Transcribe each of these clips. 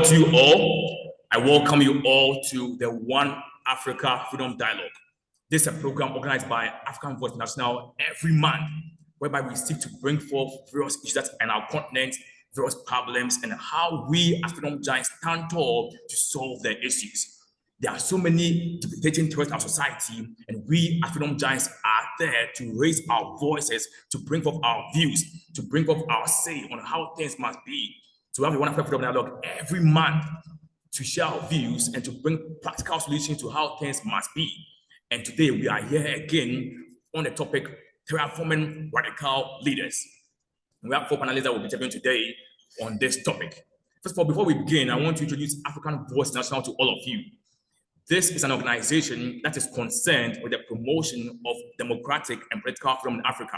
to you all. I welcome you all to the One Africa Freedom Dialogue. This is a program organized by African Voice International every month, whereby we seek to bring forth various issues that in our continent, various problems, and how we as freedom giants stand tall to solve the issues. There are so many debilitating threats in our society, and we as freedom giants are there to raise our voices, to bring forth our views, to bring forth our say on how things must be. To have a One Africa Freedom Dialogue every month to share our views and to bring practical solutions to how things must be. And today we are here again on the topic Terraforming Radical Leaders. We have 4 panelists that will be interviewing today on this topic. First of all, before we begin, I want to introduce African Voice International to all of you. This is an organization that is concerned with the promotion of democratic and political freedom in Africa.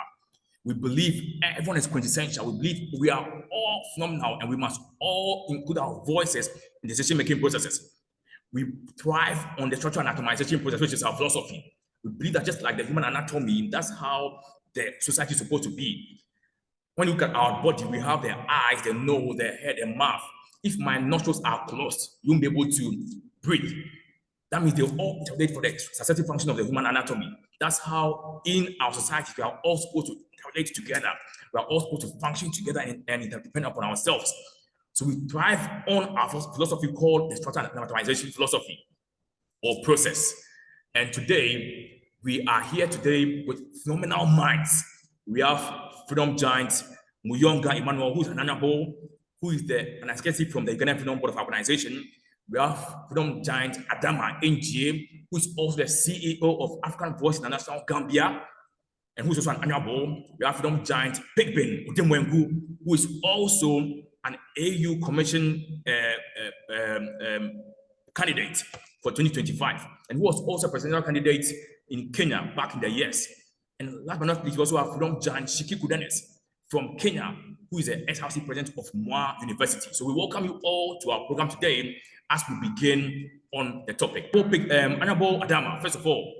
We believe everyone is quintessential. We believe we are all phenomenal and we must all include our voices in decision-making processes. We thrive on the structural and atomization process, which is our philosophy. We believe that just like the human anatomy, that's how the society is supposed to be. When you look at our body, we have the eyes, the nose, the head, and mouth. If my nostrils are closed, you won't be able to breathe. That means they all interrelate for the successive function of the human anatomy. That's how in our society we are all supposed to relate together. We are all supposed to function together and interdepend upon ourselves. So we thrive on our philosophy called the structural and atomization philosophy or process. And today, we are here today with phenomenal minds. We have freedom giant Muyonga Emmanuel, who is an honorable, who is an executive from the Ugandan Freedom Board of Organization. We have freedom giant Adama NGA, who is also the CEO of African Voice International Gambia, and who is also an honorable. We have freedom giant Pigben Udemwengu, who is also an AU Commission candidate for 2025, and who was also a presidential candidate in Kenya back in the years. And last but not least, we also have freedom giant Shiki Kudenes from Kenya, who is the SRC president of Moi University. So we welcome you all to our program today as we begin on the topic. Honorable Adama, first of all,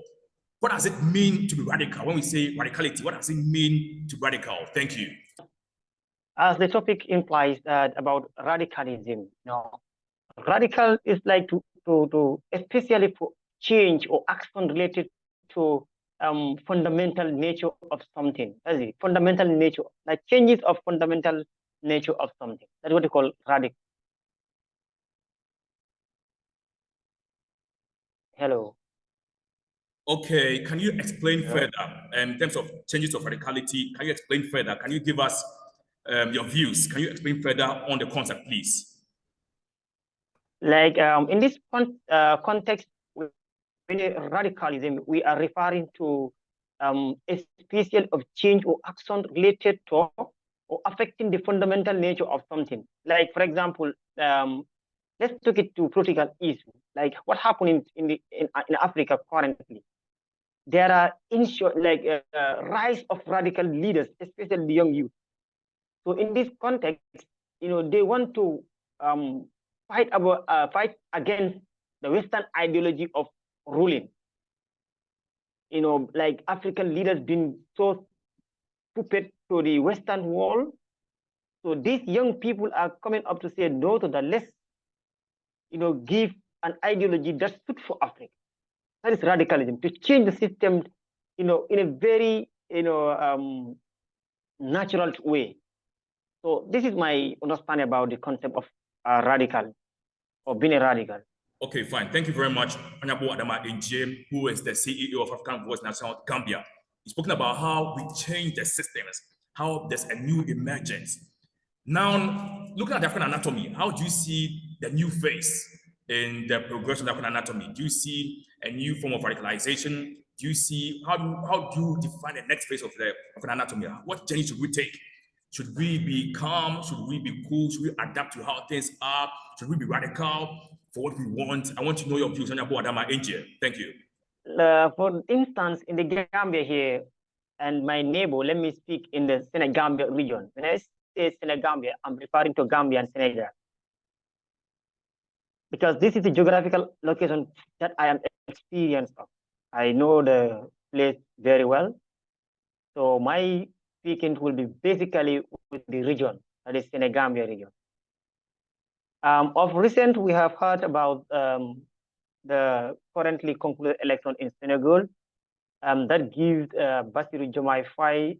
what does it mean to be radical? When we say radicality, what does it mean to be radical? Thank you. As the topic implies that about radicalism, radical is like to especially for change or action related to fundamental nature of something. That's it, fundamental nature, like changes of fundamental nature of something. That's what we call radical. Hello. Okay, can you explain further in terms of changes of radicality? Can you explain further? Can you give us your views? Can you explain further on the concept, please? Like in this context, when radicalism, we are referring to a species of change or action related to or affecting the fundamental nature of something. Like, for example, let's take it to political issue. Like what happened in Africa currently. There are rise of radical leaders, especially the young youth. So in this context, they want to fight against the Western ideology of ruling. Like African leaders being so puppet to the Western world. So these young people are coming up to say no to that. Let's, give an ideology that's good for Africa. That is radicalism, to change the system, in a very, natural way. So this is my understanding about the concept of radical or being a radical. Okay, fine. Thank you very much, Honorable Adama NGA, who is the CEO of African Voice National Gambia. He's spoken about how we change the systems, how there's a new emergence. Now, looking at the African anatomy, how do you see the new phase in the progression of the African anatomy? Do you see a new form of radicalization? Do you see, how do you define the next phase of the African anatomy? What journey should we take? Should we be calm? Should we be cool? Should we adapt to how things are? Should we be radical for what we want? I want to know your views on Adama NGA. Thank you. For instance, in the Gambia here, and my neighbor, let me speak in the Senegambia region. When I say Senegambia, I'm referring to Gambia and Senegal. Because this is the geographical location that I am experienced of. I know the place very well. So my speaking will be basically with the region, that is Senegambia region. Of recent, we have heard about the currently concluded election in Senegal that gives Bassirou Diomaye Faye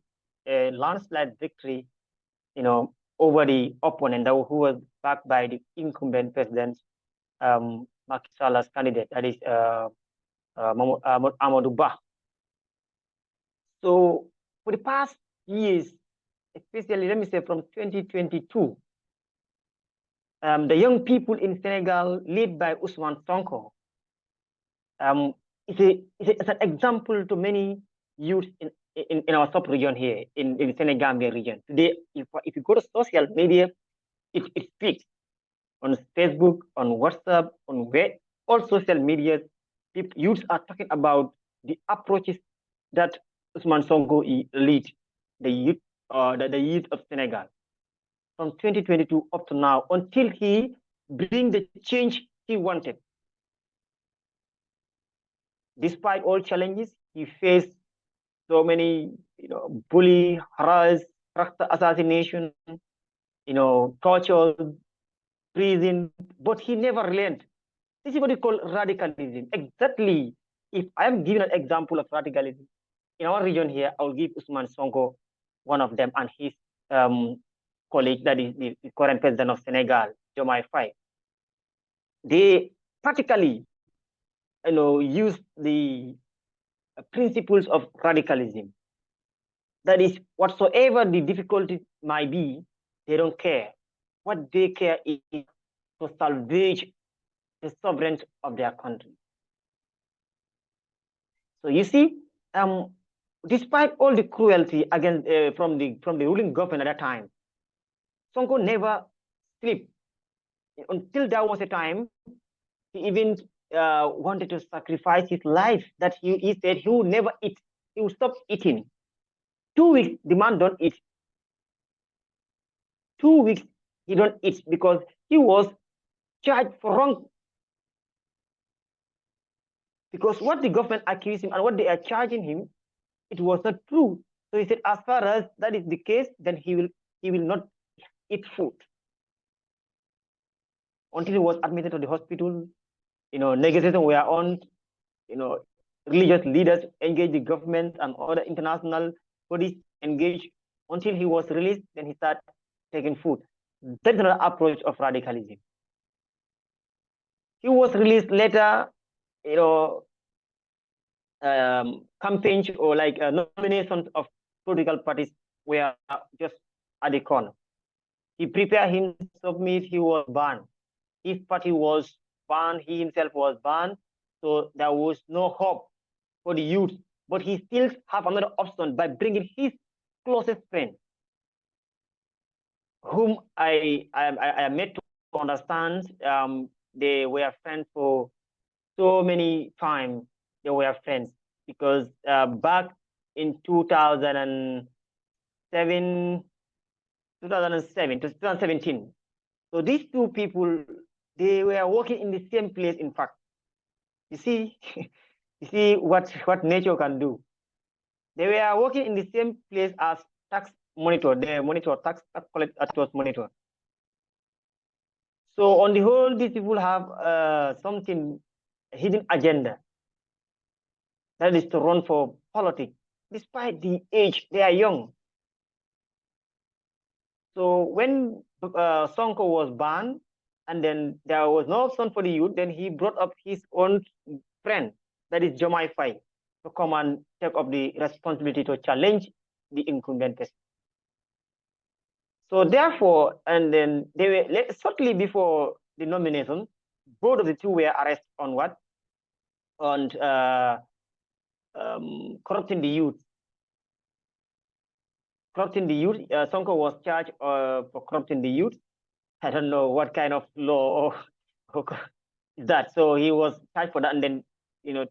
a landslide victory, over the opponent who was backed by the incumbent president, Macky Sall's candidate, that is Amadou Ba. So for the past years, especially, let me say from 2022, the young people in Senegal, led by Ousmane Sonko, it's an example to many youth in our sub-region here, in the Senegambia region. Today, if you go to social media, it speaks on Facebook, on WhatsApp, on where all social media, youths are talking about the approaches that Ousmane Sonko lead the youth of Senegal from 2022 up to now until he bring the change he wanted. Despite all challenges, he faced so many, bully, harass, character assassination, torture, prison, but he never relented. This is what we call radicalism. Exactly. If I am giving an example of radicalism in our region here, I'll give Usman Sonko one of them and his colleague, that is the current president of Senegal, Diomaye Faye. They practically, use the principles of radicalism. That is, whatsoever the difficulty might be, they don't care. What they care is to salvage the sovereignty of their country. So you see, despite all the cruelty against from the ruling government at that time, Sonko never slept until there was a time he even wanted to sacrifice his life. That he said he will never eat. He will stop eating. 2 weeks, the man don't eat. 2 weeks, he don't eat because he was charged for wrong. Because what the government accused him and what they are charging him, it was not true. So he said, as far as that is the case, then he will not eat food until he was admitted to the hospital. Negotiations were on. Religious leaders engaged the government and other international bodies engaged until he was released. Then he started taking food. That's another approach of radicalism. He was released later. Campaigns or like nominations of political parties were just at the corner. He prepared him to submit, he was banned. His party was banned, he himself was banned. So there was no hope for the youth. But he still have another option by bringing his closest friend, whom I made to understand they were friends for so many times. They were friends because back in 2007 to 2017. So these two people, they were working in the same place. In fact, you see, you see what nature can do. They were working in the same place as tax monitor. They monitor tax collectors monitor. So on the whole, these people have something hidden agenda. That is to run for politics. Despite the age, they are young. So when Sonko was banned, and then there was no option for the youth, then he brought up his own friend, that is Diomaye Faye, to come and take up the responsibility to challenge the incumbent president. So therefore, and then they were shortly before the nomination, both of the two were arrested on what? On corrupting the youth. Corrupting the youth. Sonko was charged for corrupting the youth. I don't know what kind of law is that. So he was charged for that and then,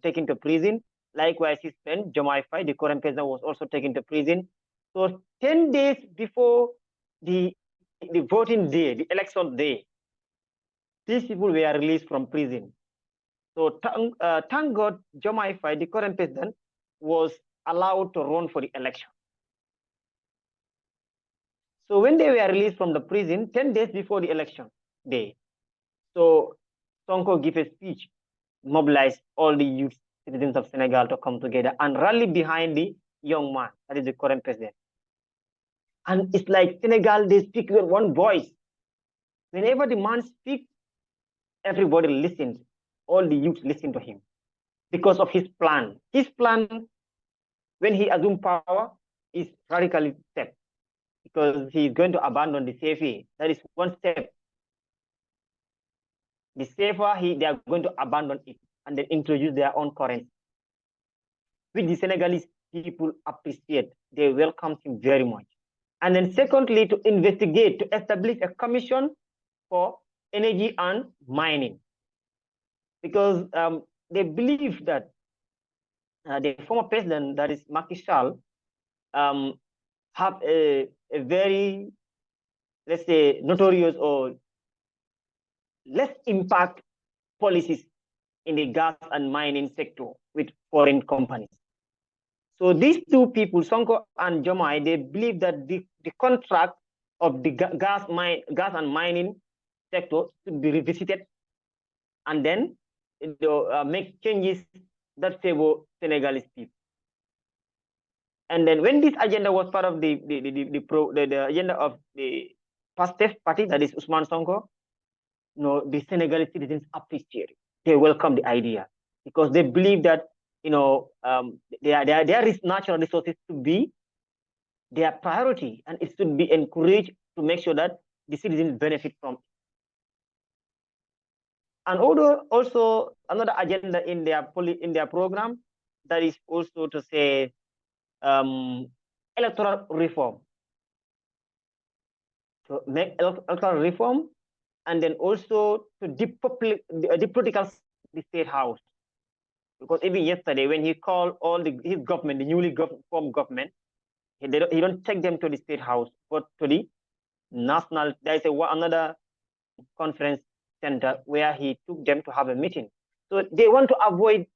taken to prison. Likewise, his friend, Diomaye Faye, the current president, was also taken to prison. So 10 days before the voting day, the election day, these people were released from prison. So thank God, Diomaye Faye, the current president, was allowed to run for the election. So when they were released from the prison, 10 days before the election day, So Sonko gave a speech, mobilized all the youth citizens of Senegal to come together and rally behind the young man, that is the current president. And it's like Senegal, they speak with one voice. Whenever the man speaks, everybody listens. All the youth listen to him because of his plan. His plan, when he assumed power, is radically step because he is going to abandon the CFA. That is one step. The safer they are going to abandon it and then introduce their own currency, which the Senegalese people appreciate. They welcome him very much. And then secondly, to investigate, to establish a commission for energy and mining. Because they believe that the former president, that is Macky Sall, have a very, let's say, notorious or less impact policies in the gas and mining sector with foreign companies. So these two people, Sonko and Jomai, they believe that the contract of the gas and mining sector should be revisited and then make changes that favor Senegalese people. And then when this agenda was part of the agenda of the PASTEF party, that is Usman Sonko, the Senegalese citizens appreciate it. They welcome the idea because they believe that there is natural resources to be their priority, and it should be encouraged to make sure that the citizens benefit from it. And also another agenda in their program, that is also to say electoral reform. To make electoral reform, and then also to depoliticize the state house. Because even yesterday, when he called all his government, the newly formed government, he don't take them to the state house, but to the national. There is another conference center where he took them to have a meeting. So they want to avoid,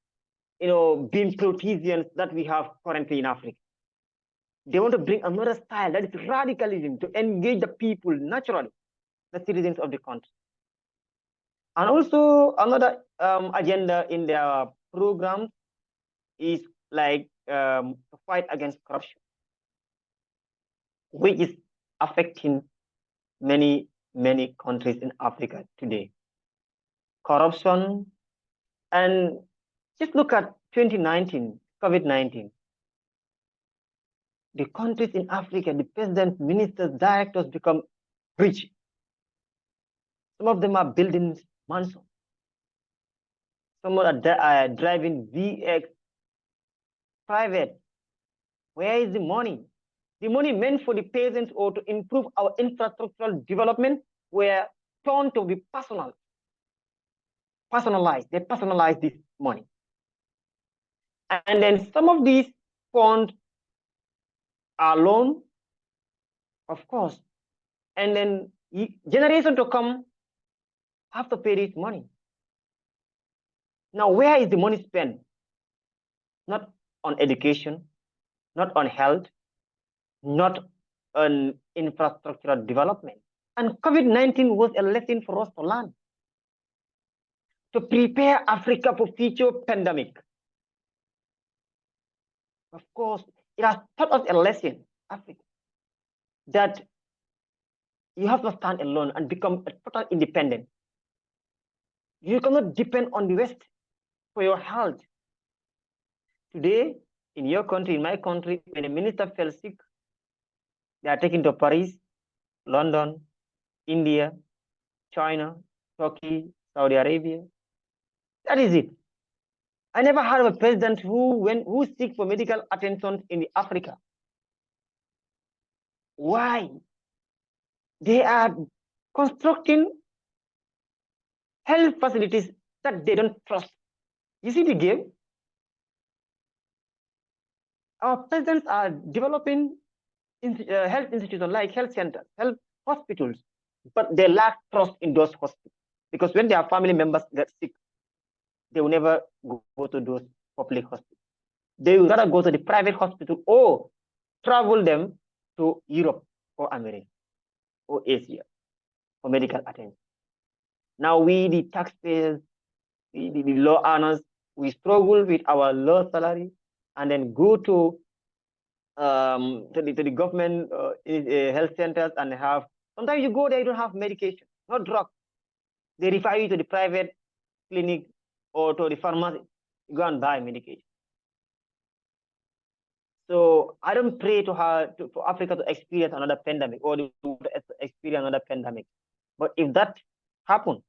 being politicians that we have currently in Africa. They want to bring another style, that is radicalism, to engage the people naturally, the citizens of the country. And also another agenda in their program is like to fight against corruption, which is affecting many countries in Africa today. Corruption, and just look at 2019, COVID-19. The countries in Africa, the presidents, ministers, directors become rich. Some of them are building mansions. Some are driving VX private. Where is the money? The money meant for the peasants or to improve our infrastructural development were turned to be personal. Personalized. They personalize this money. And then some of these funds are loan, of course. And then generation to come have to pay this money. Now, where is the money spent? Not on education, not on health, not on infrastructural development. And COVID-19 was a lesson for us to learn, to prepare Africa for future pandemic. Of course, it has taught us a lesson, Africa, that you have to stand alone and become a total independent. You cannot depend on the West for your health. Today, in your country, in my country, when a minister fell sick, they are taken to Paris, London, India, China, Turkey, Saudi Arabia. That is it. I never heard of a president who seek for medical attention in Africa. Why? They are constructing health facilities that they don't trust. You see the game? Our presidents are developing health institutions like health centers, health hospitals, but they lack trust in those hospitals. Because when their family members get sick, they will never go to those public hospitals. They will rather go to the private hospital or travel them to Europe or America or Asia for medical attention. Now we, the taxpayers, the law earners, we struggle with our low salary and then go to the government health centers and have, sometimes you go there, you don't have medication, no drug. They refer you to the private clinic or to the pharmacy, you go and buy medication. So I don't pray for Africa to experience another pandemic or to experience another pandemic. But if that happens,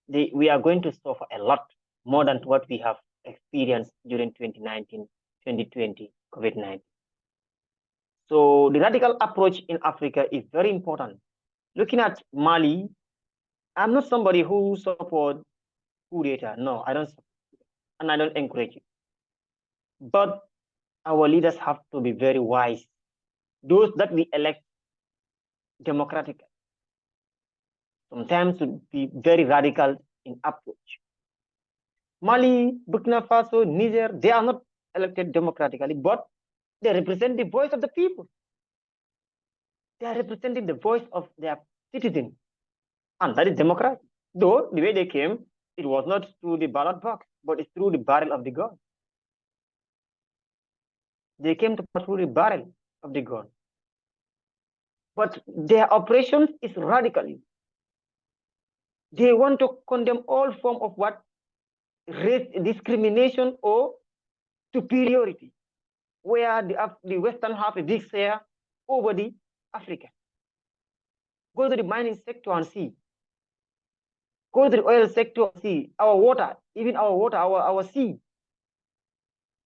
we are going to suffer a lot more than what we have experienced during 2019, 2020, COVID-19. So the radical approach in Africa is very important. Looking at Mali, I'm not somebody who supports coup d'etat. No, I don't, and I don't encourage it. But our leaders have to be very wise. Those that we elect democratically, sometimes to be very radical in approach. Mali, Burkina Faso, Niger, they are not elected democratically, but they represent the voice of the people. They are representing the voice of their citizens. And that is democracy. Though the way they came, it was not through the ballot box, but it's through the barrel of the gun. They came through the barrel of the gun. But their operations is radically. They want to condemn all form of what? Race discrimination or superiority, where the Western have a big share over the Africa. Go to the mining sector and see. Go to the oil sector and see. Our water, even our water, our sea.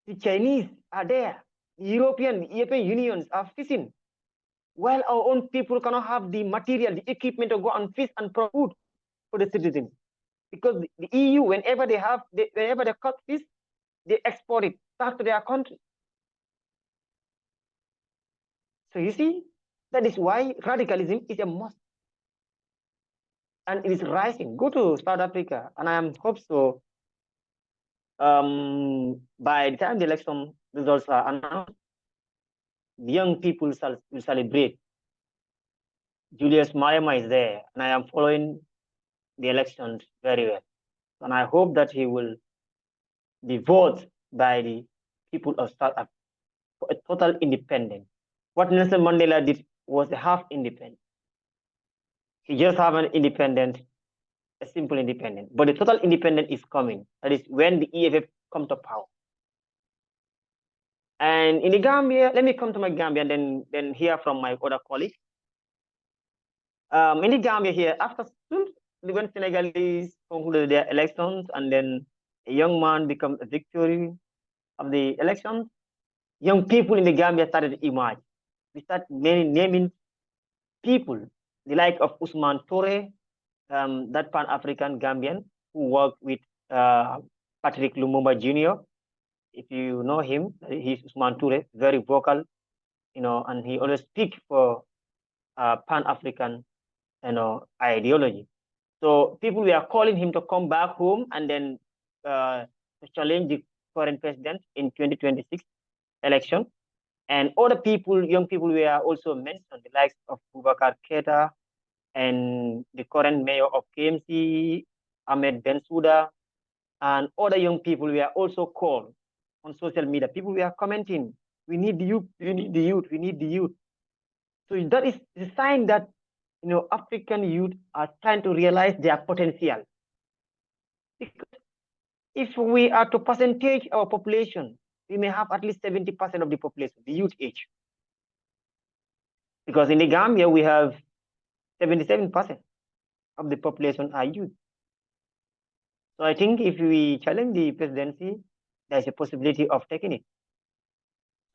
The Chinese are there. The European Unions are fishing. While our own people cannot have the material, the equipment to go and fish and provide food for the citizens. Because the EU, whenever they cut fish, they export it back to their country. So you see, that is why radicalism is a must. And it is rising. Go to South Africa, and I am hope so. By the time the election results are announced, the young people will celebrate. Julius Malema is there, and I am following the elections very well. And I hope that he will be voted by the people of South Africa for a total independence. What Nelson Mandela did was a half independent. He just have an independent, a simple independent. But the total independence is coming. That is when the EFF come to power. And in the Gambia, let me come to my Gambia and then hear from my other colleagues. In the Gambia here, after when Senegalese concluded their elections and then a young man became a victory of the elections, young people in the Gambia started to emerge. We start naming people, the like of Usman Toure, that Pan-African Gambian who worked with Patrick Lumumba Jr. If you know him, he's Usman Toure, very vocal, and he always speaks for Pan-African, ideology. So people were calling him to come back home and then to challenge the current president in 2026 election. And other people, young people, were also mentioned, the likes of Boubacar Keita and the current mayor of KMC, Ahmed Bensouda, and other young people were also called on social media. People were commenting, we need the youth, we need the youth, we need the youth. So that is a sign that African youth are trying to realize their potential. Because if we are to percentage our population, we may have at least 70% of the population, the youth age. Because in the Gambia, we have 77% of the population are youth. So I think if we challenge the presidency, there's a possibility of taking it.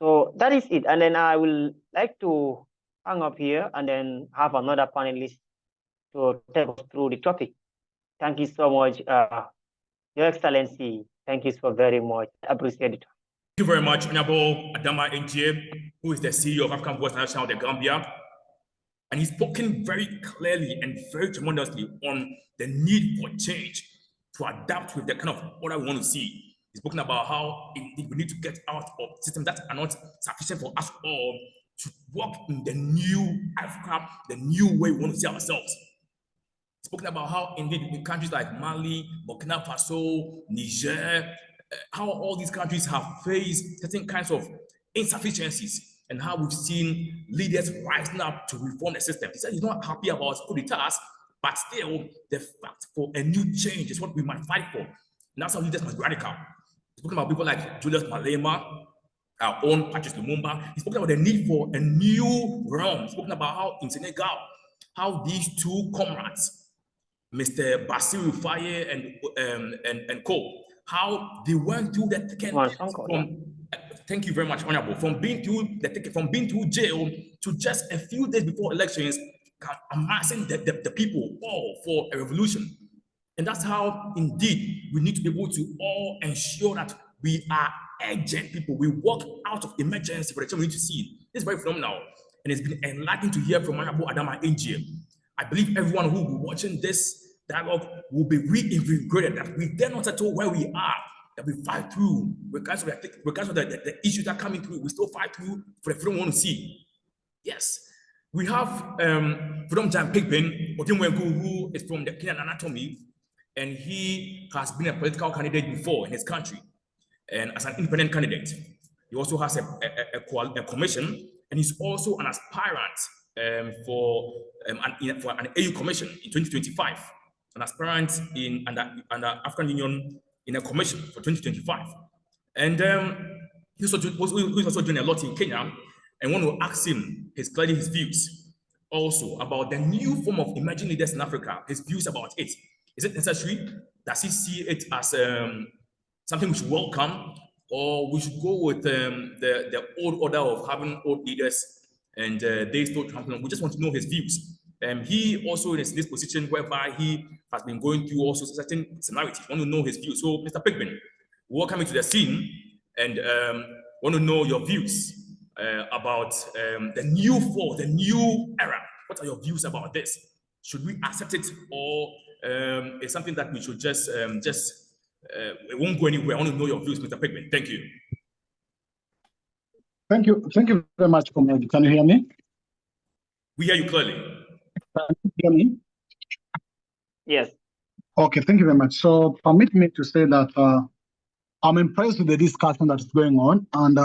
So that is it. And then I will like to hang up here and then have another panelist to take us through the topic. Thank you so much, Your Excellency. Thank you so very much. I appreciate it. Thank you very much, Honorable Adama NJ, who is the CEO of African Voice International, the Gambia. And he's spoken very clearly and very tremendously on the need for change to adapt with the kind of order we want to see. He's spoken about how we need to get out of systems that are not sufficient for us all to work in the new Africa, the new way we want to see ourselves. Spoken about how indeed in countries like Mali, Burkina Faso, Niger, how all these countries have faced certain kinds of insufficiencies and how we've seen leaders rising up to reform the system. He said he's not happy about coup d'etats, but still the fact for a new change is what we might fight for. And that's how leaders must be radical. He's talking about people like Julius Malema, our own Patrice Lumumba. He's spoken about the need for a new realm. He's spoken about how in Senegal, how these two comrades, Mr. Basiru Faye and Co, how they went through the thick from thank you very much, Honorable, from being through jail to just a few days before elections, amassing the people all for a revolution. And that's how indeed we need to be able to all ensure that we are urgent people. We walk out of emergency for the time we need to see. This is very phenomenal. And it's been enlightening to hear from Honorable Adama NGM. I believe everyone who will be watching this dialogue will be reinvigorated, that we dare not settle where we are, that we fight through, regardless of the issues that are coming through, we still fight through for the freedom we want to see. Yes. We have Freedom Jan Pigpen, who is from the Kenyan Anatomy, and he has been a political candidate before in his country. And as an independent candidate, he also has a commission, and he's also an aspirant for an AU commission in 2025, an aspirant under African Union in a commission for 2025. And he's also doing a lot in Kenya, and want to ask him his views also about the new form of emerging leaders in Africa, his views about it. Is it necessary? Does he see it as something we should welcome, or we should go with the old order of having old leaders and they still champion? We just want to know his views. He also is in this position whereby he has been going through also certain similarities. Want to know his views. So, Mr. Pigman, welcome into the scene and want to know your views about the new era. What are your views about this? Should we accept it, or it's something that we should just it won't go anywhere? I want to know your views, Mr. Pigman. Thank you. Thank you very much, Comrade. Can you hear me? We hear you clearly. Can you hear me? Yes. Okay, thank you very much. So permit me to say that I'm impressed with the discussion that is going on, and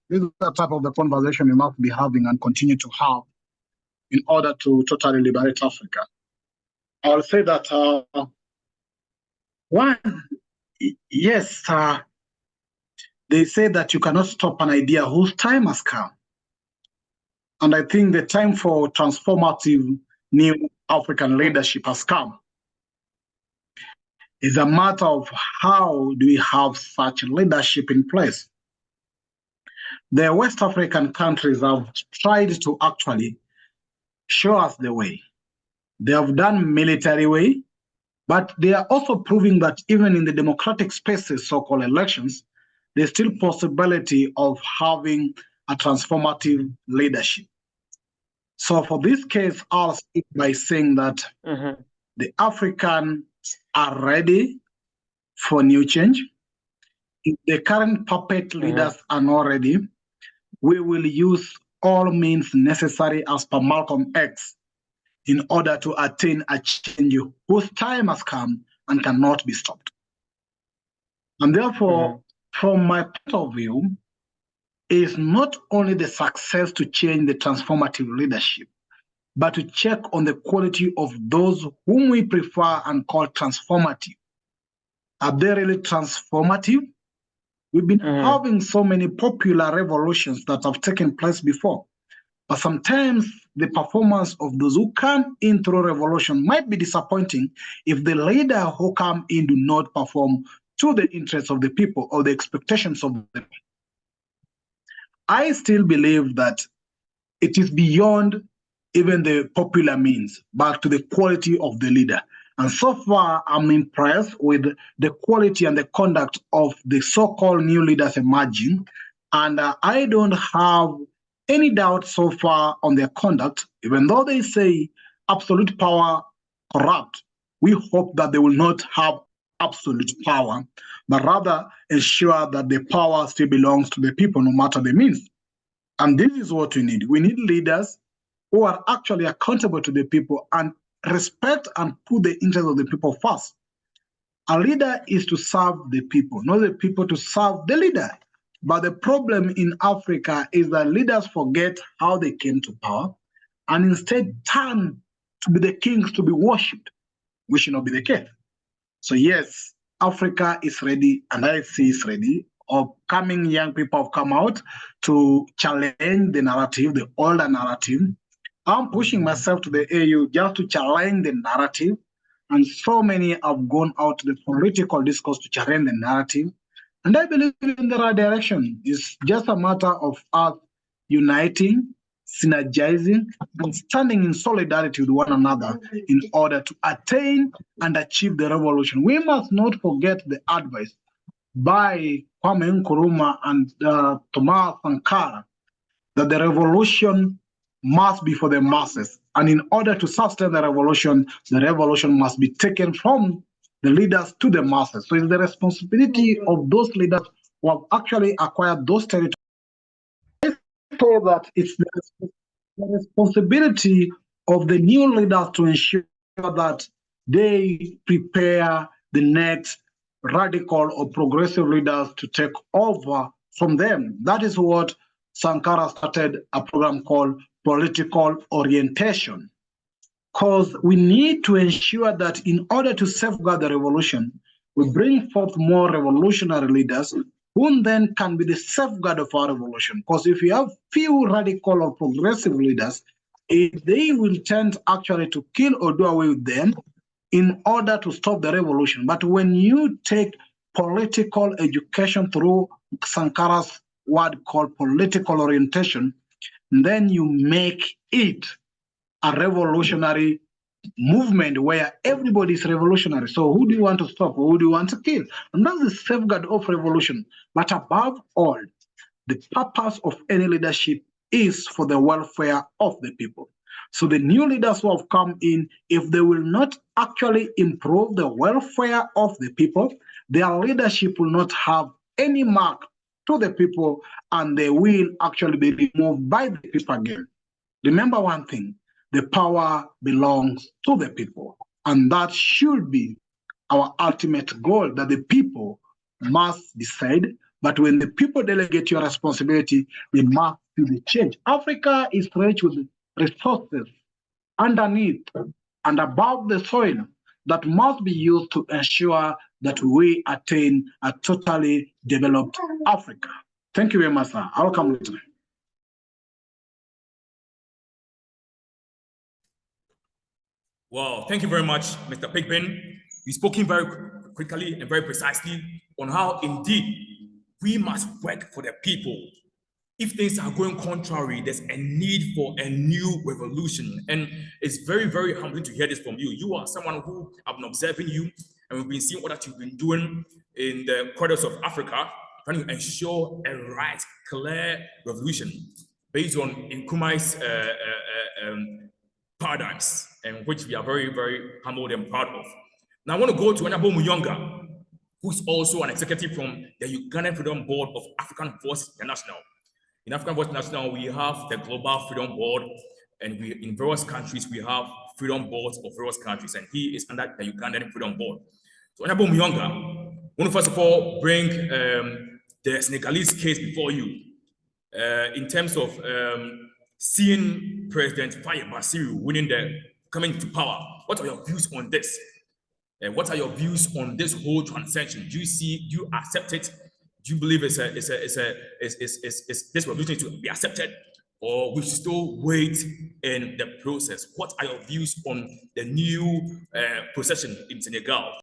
this is the type of the conversation we must be having and continue to have in order to totally liberate Africa. I'll say that one, yes, they say that you cannot stop an idea whose time has come. And I think the time for transformative new African leadership has come. It's a matter of how do we have such leadership in place. The West African countries have tried to actually show us the way. They have done military way, but they are also proving that even in the democratic spaces, so-called elections, there's still possibility of having a transformative leadership. So for this case, I'll speak by saying that the Africans are ready for new change. If the current puppet leaders are not ready, we will use all means necessary as per Malcolm X in order to attain a change whose time has come and cannot be stopped. And therefore, from my point of view, is not only the success to change the transformative leadership, but to check on the quality of those whom we prefer and call transformative. Are they really transformative? We've been having so many popular revolutions that have taken place before, but sometimes the performance of those who come in through revolution might be disappointing if the leader who come in do not perform to the interests of the people or the expectations of the people. I still believe that it is beyond even the popular means, but to the quality of the leader. And so far, I'm impressed with the quality and the conduct of the so-called new leaders emerging. And I don't have any doubt so far on their conduct, even though they say absolute power corrupt. We hope that they will not have absolute power, but rather ensure that the power still belongs to the people, no matter the means. And this is what we need. We need leaders who are actually accountable to the people and respect and put the interest of the people first. A leader is to serve the people, not the people to serve the leader. But the problem in Africa is that leaders forget how they came to power and instead turn to be the kings to be worshipped, which should not be the case. So yes, Africa is ready and IC is ready. Upcoming young people have come out to challenge the narrative, the older narrative. I'm pushing myself to the AU just to challenge the narrative. And so many have gone out to the political discourse to challenge the narrative. And I believe in the right direction. It's just a matter of us uniting, synergizing, and standing in solidarity with one another in order to attain and achieve the revolution. We must not forget the advice by Kwame Nkrumah and Thomas Sankara that the revolution must be for the masses. And in order to sustain the revolution must be taken from the leaders to the masses. So it's the responsibility of those leaders who have actually acquired those territories. I say that it's the responsibility of the new leaders to ensure that they prepare the next radical or progressive leaders to take over from them. That is what Sankara started a program called political orientation. Because we need to ensure that in order to safeguard the revolution, we bring forth more revolutionary leaders who then can be the safeguard of our revolution. Because if you have few radical or progressive leaders, they will tend actually to kill or do away with them in order to stop the revolution. But when you take political education through Sankara's word called political orientation, then you make it a revolutionary movement where everybody is revolutionary. So who do you want to stop? Who do you want to kill? And that's the safeguard of revolution. But above all, the purpose of any leadership is for the welfare of the people. So the new leaders who have come in, if they will not actually improve the welfare of the people, their leadership will not have any mark to the people, and they will actually be removed by the people again. Remember one thing, the power belongs to the people, and that should be our ultimate goal, that the people must decide. But when the people delegate your responsibility, they must do the change. Africa is rich with resources underneath and above the soil that must be used to ensure that we attain a totally developed Africa. Thank you very much, sir. I'll come later. Well, thank you very much, Mr. Pigbin. You've spoken very quickly and very precisely on how indeed we must work for the people. If things are going contrary, there's a need for a new revolution. And it's very, very humbling to hear this from you. You are someone who I've been observing you, and we've been seeing what that you've been doing in the corridors of Africa, trying to ensure a right, clear revolution based on Nkrumah's paradigms, and which we are very, very humbled and proud of. Now I want to go to Honorable Muyonga, who's also an executive from the Ugandan Freedom Board of African Voice International. In African Voice International, we have the Global Freedom Board, and in various countries, we have freedom boards of various countries, and he is under the Ugandan Freedom Board. So Honorable Muyonga, I want to first of all bring the Senegalese case before you in terms of seeing President Faye Bassirou coming to power. What are your views on this? What are your views on this whole transaction? Do you accept it? Do you believe this revolution to be accepted, or we should still wait in the process? What are your views on the new procession in Senegal?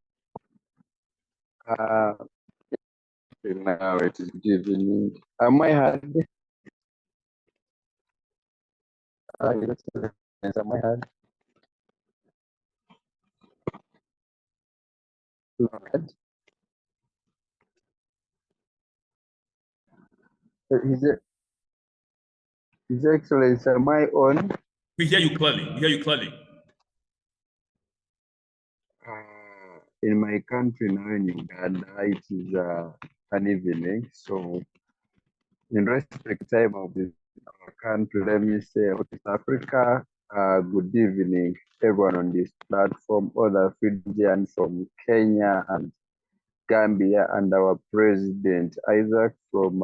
Now it is giving. Am I heard? Am I heard? His Excellency, am I on? We hear you clearly. We hear you clearly. In my country now in Uganda, it is an evening. So, in respect time of our country, let me say East Africa, Good evening, everyone on this platform, all the Fijians from Kenya and Gambia, and our president Isaac from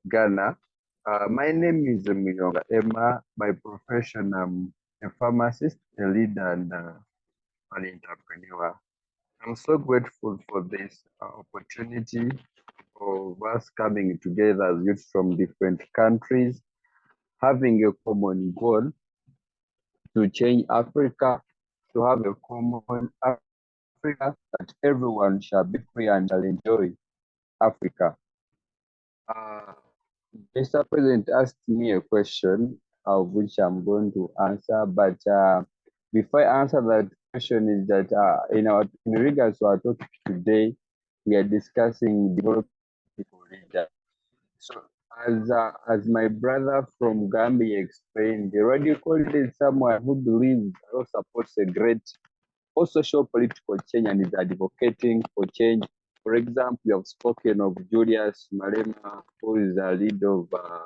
Ghana. My name is Minyonga Emma. By profession, I'm a pharmacist, a leader, and an entrepreneur. I'm so grateful for this opportunity of us coming together as youth from different countries, having a common goal to change Africa, to have a common Africa that everyone shall be free and shall enjoy Africa. Uh, Mr. President asked me a question of which I'm going to answer, but before I answer that question is that in regards to our topic today, we are discussing developing leaders. So as my brother from Gambia explained, the radical leader is someone who believes or supports a great or social political change and is advocating for change. For example, we have spoken of Julius Malema, who is the leader of, uh,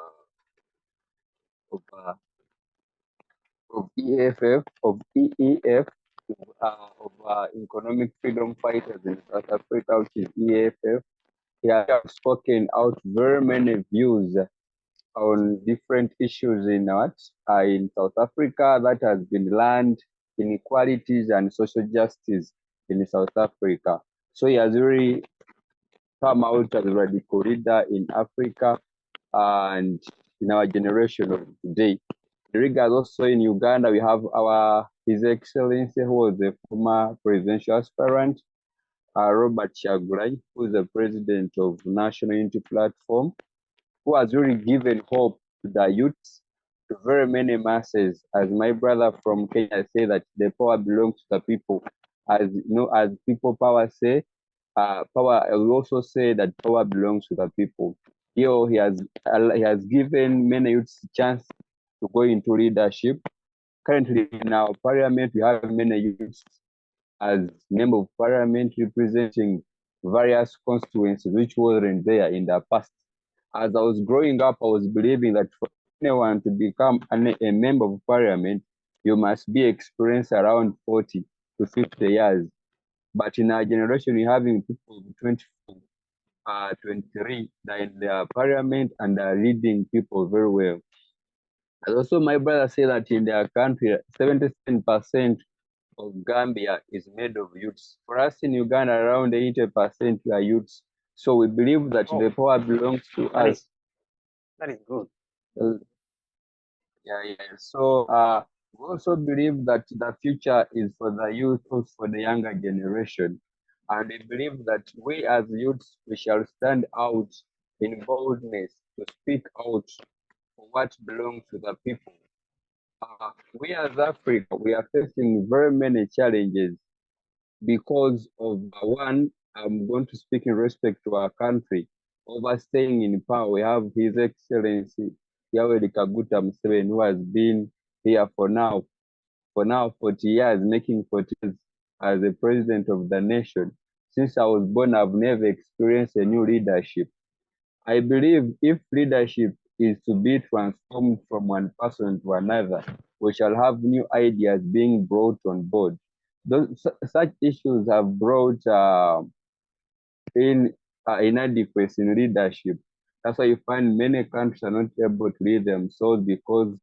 of EFF, of EEF, of Economic Freedom Fighters in South Africa, which is EFF. He has spoken out very many views on different issues in South Africa that has been land inequalities and social justice in South Africa. So he has really come out as a radical leader in Africa and in our generation of today. In regards also in Uganda, we have His Excellency, who was a former presidential aspirant, Robert Chagulanyi, who is the president of National Unity Platform, who has really given hope to the youth, to very many masses. As my brother from Kenya say that the power belongs to the people. As you know, as people power say, power will also say that power belongs to the people. Here he has given many youths chance to go into leadership. Currently in our parliament, we have many youths as member of parliament representing various constituencies which wasn't there in the past. As I was growing up, I was believing that for anyone to become a member of parliament, you must be experienced around 40 to 50 years. But in our generation, we're having people 24, 23 that in the parliament and are leading people very well. And also, my brother said that in their country, 77% of Gambia is made of youths. For us in Uganda, around 80% are youths. So we believe that the power belongs to us. That is good. Yeah. So we also believe that the future is for the youth, for the younger generation. And we believe that we as youths, we shall stand out in boldness to speak out for what belongs to the people. We as Africa, we are facing very many challenges because of one, I'm going to speak in respect to our country, overstaying in power. We have His Excellency Yoweri Kaguta Museveni, who has been here for now 40 years, making 40 years as the president of the nation. Since I was born, I've never experienced a new leadership. I believe if leadership is to be transformed from one person to another, we shall have new ideas being brought on board. Such issues have brought in inadequacy in leadership. That's why you find many countries are not able to lead themselves because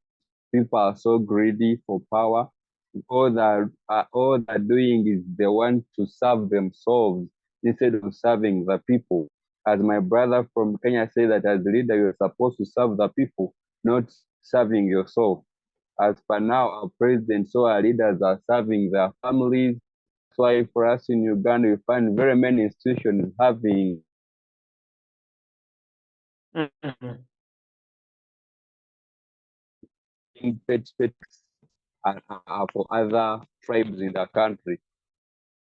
people are so greedy for power. All they're doing is they want to serve themselves instead of serving the people. As my brother from Kenya said that as a leader, you're supposed to serve the people, not serving yourself. As per now, our president, so our leaders are serving their families. That's why for us in Uganda, we find very many institutions having Mhm. pets for other tribes in the country,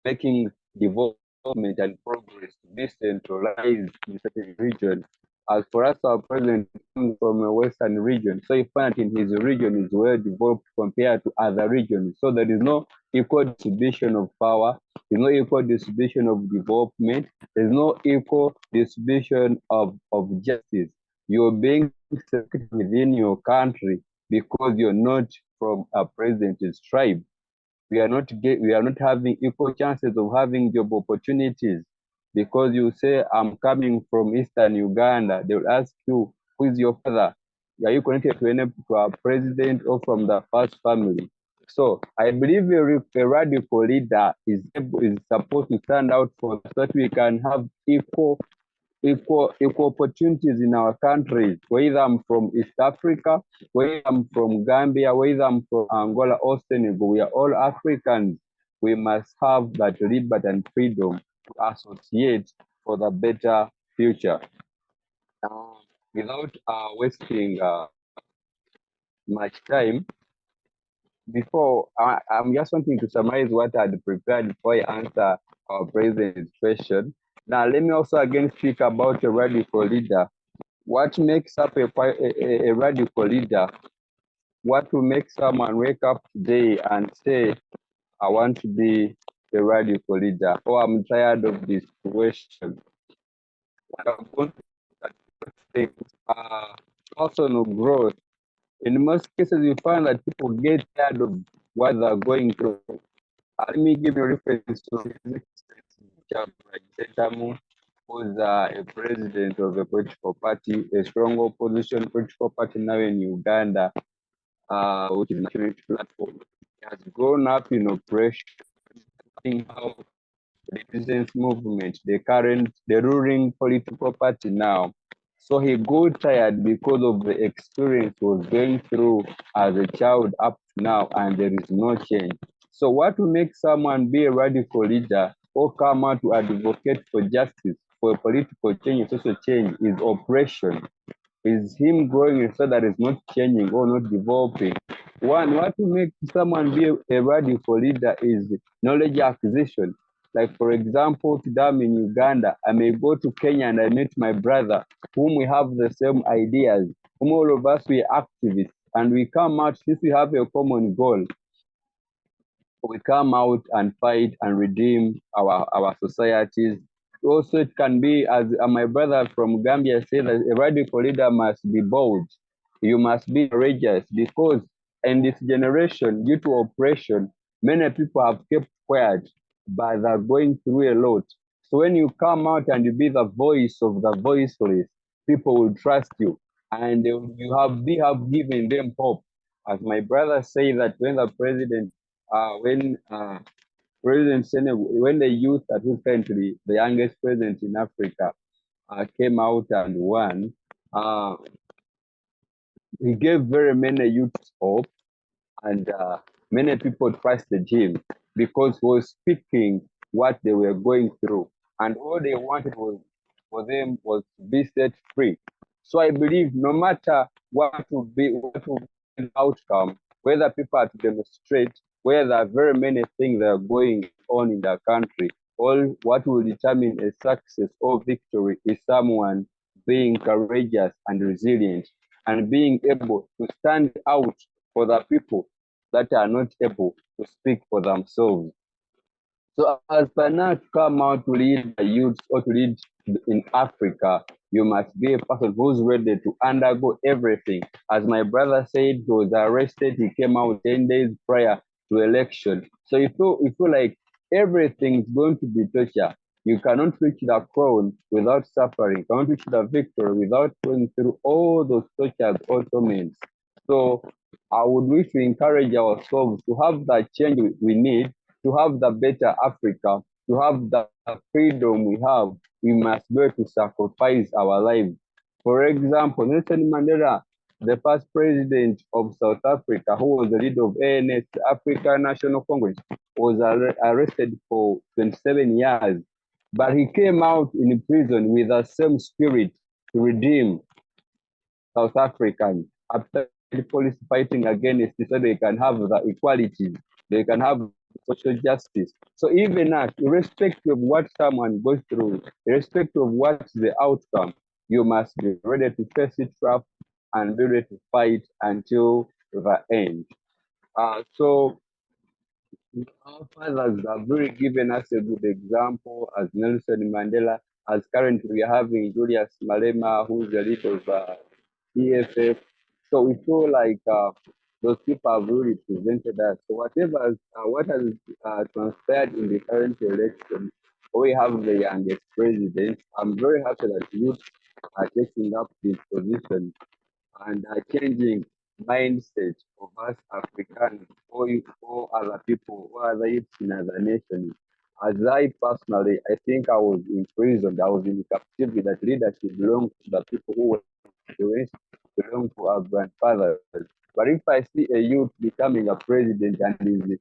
making development and progress decentralized in certain regions. As for us, our president comes from a western region, so you find in his region is well developed compared to other regions. So there is no equal distribution of power, there's no equal distribution of development, there's no equal distribution of justice. You're being selected within your country because you're not from a president's tribe. We are not having equal chances of having job opportunities because you say I'm coming from Eastern Uganda. They will ask you, who is your father? Are you connected to a president or from the first family? So I believe a radical leader is supposed to stand out for us so that we can have equal opportunities in our countries, whether I'm from East Africa, whether I'm from Gambia, whether I'm from Angola or Senegal, we are all Africans. We must have that liberty and freedom to associate for the better future. Without wasting much time, I'm just wanting to summarize what I had prepared before I answer our president's question. Now, let me also again speak about a radical leader. What makes up a radical leader? What will make someone wake up today and say, I want to be a radical leader, or I'm tired of this situation? What I'm going to say, personal growth. In most cases, you find that people get tired of what they're going through. Let me give you a reference to His Excellency who's a president of a political party, a strong opposition political party now in Uganda, which is a national platform. He has grown up in oppression, seeing how the resistance movement, the ruling political party now. So he got tired because of the experience he was going through as a child up to now, and there is no change. So what will make someone be a radical leader or come out to advocate for justice, for political change, social change, is oppression, is him growing so that is not changing or not developing. What will make someone be a radical leader is knowledge acquisition. Like, for example, today I'm in Uganda, I may go to Kenya and I meet my brother, whom we have the same ideas, whom all of us we are activists, and we come out since we have a common goal. We come out and fight and redeem our societies. Also, it can be, as my brother from Gambia said, that a radical leader must be bold. You must be courageous because in this generation, due to oppression, many people have kept quiet, but they're going through a lot. So when you come out and you be the voice of the voiceless, people will trust you, and you have given them hope. As my brother said, that when President Senegal, when the youth that who's currently the youngest president in Africa came out and won, he gave very many youths hope, and many people trusted him because he was speaking what they were going through, and all they wanted was for them was to be set free. So I believe no matter what will be the outcome, whether people are to demonstrate, whether there are very many things that are going on in the country, all what will determine a success or victory is someone being courageous and resilient and being able to stand out for the people that are not able to speak for themselves. So as per now, to come out to lead the youth or to lead in Africa, you must be a person who's ready to undergo everything. As my brother said, he was arrested, he came out 10 days prior to election. So you feel like everything is going to be torture. You cannot reach the crown without suffering. You cannot reach the victory without going through all those tortures or torments. So I would wish to encourage ourselves to have that change we need, to have the better Africa, to have the freedom we have. We must be able to sacrifice our lives. For example, Nelson Mandela, the first president of South Africa, who was the leader of ANC, African National Congress, was arrested for 27 years. But he came out in prison with the same spirit to redeem South Africans after the police fighting against it so they can have the equality, they can have social justice. So even us, irrespective of what someone goes through, irrespective of what's the outcome, you must be ready to face it up and be ready to fight until the end. So our fathers have really given us a good example, as Nelson Mandela, as currently we are having Julius Malema, who's the leader of EFF. So we feel like those people have really represented us. So whatever, what has transpired in the current election, we have the youngest president. I'm very happy that youth are taking up this position and changing mindset of us Africans or other people or other youths in other nations. As I personally, I think I was imprisoned, I was in captivity. That leadership belonged to the people who were influenced, belonged to our grandfathers. But if I see a youth becoming a president and is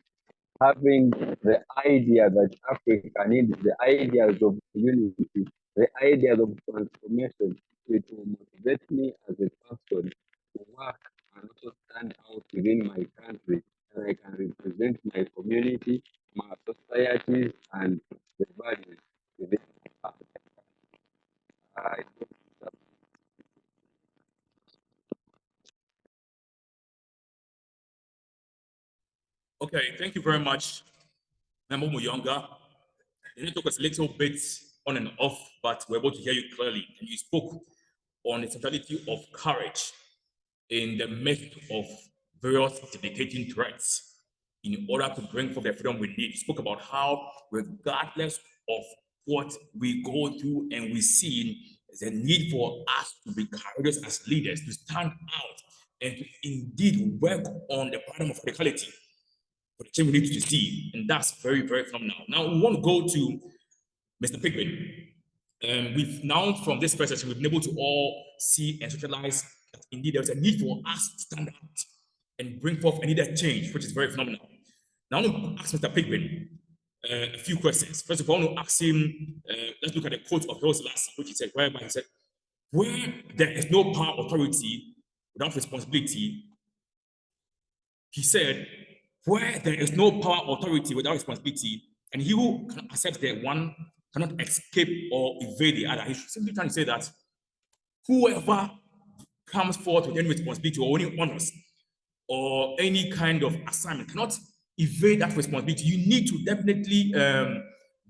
having the idea that Africa needs, the ideas of unity, the ideas of transformation, it will motivate me as a person to work and also stand out within my country, and I can represent my community, my societies, and the values within I Okay, thank you very much, Member Muyonga. It took us a little bit on and off, but we're able to hear you clearly. And you spoke on the centrality of courage in the midst of various debilitating threats in order to bring forth the freedom we need. You spoke about how, regardless of what we go through and we see, there's a need for us to be courageous as leaders, to stand out and to indeed work on the paradigm of radicality for the change we need to see. And that's very, very phenomenal. Now, we want to go to Mr. Pickman. We've now, from this first session, we've been able to all see and socialize that indeed there's a need for us to stand out and bring forth a needed change, which is very phenomenal. Now, I want to ask Mr. Pickman a few questions. First of all, I want to ask him, let's look at the quote of Haile Selassie, which he said, whereby he said, where there is no power authority without responsibility, he said, where there is no power authority without responsibility, and he who can accept that one cannot escape or evade the other. He's simply trying to say that whoever comes forth with any responsibility or any honors or any kind of assignment cannot evade that responsibility. You need to definitely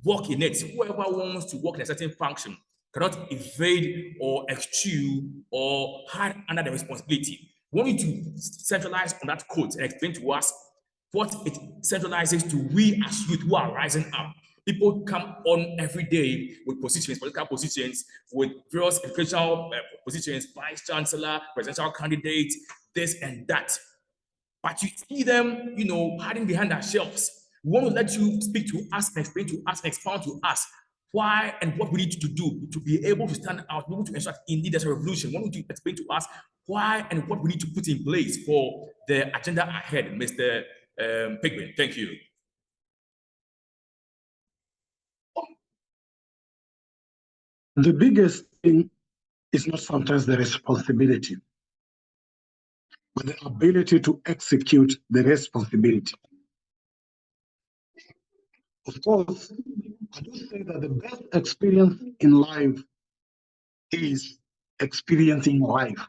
work in it. Whoever wants to work in a certain function cannot evade or eschew or hide under the responsibility. We want you to centralize on that quote and explain to us what it centralizes to we as youth who are rising up. People come on every day with positions, political positions, with various educational positions, vice chancellor, presidential candidate, this and that. But you see them, hiding behind their shelves. We want to let you speak to us and explain to us and expound to us why and what we need to do to be able to stand out, be able to ensure that indeed there's a revolution. We want you to explain to us why and what we need to put in place for the agenda ahead, Mr. Pickman. Thank you. The biggest thing is not sometimes the responsibility, but the ability to execute the responsibility. Of course, I do say that the best experience in life is experiencing life,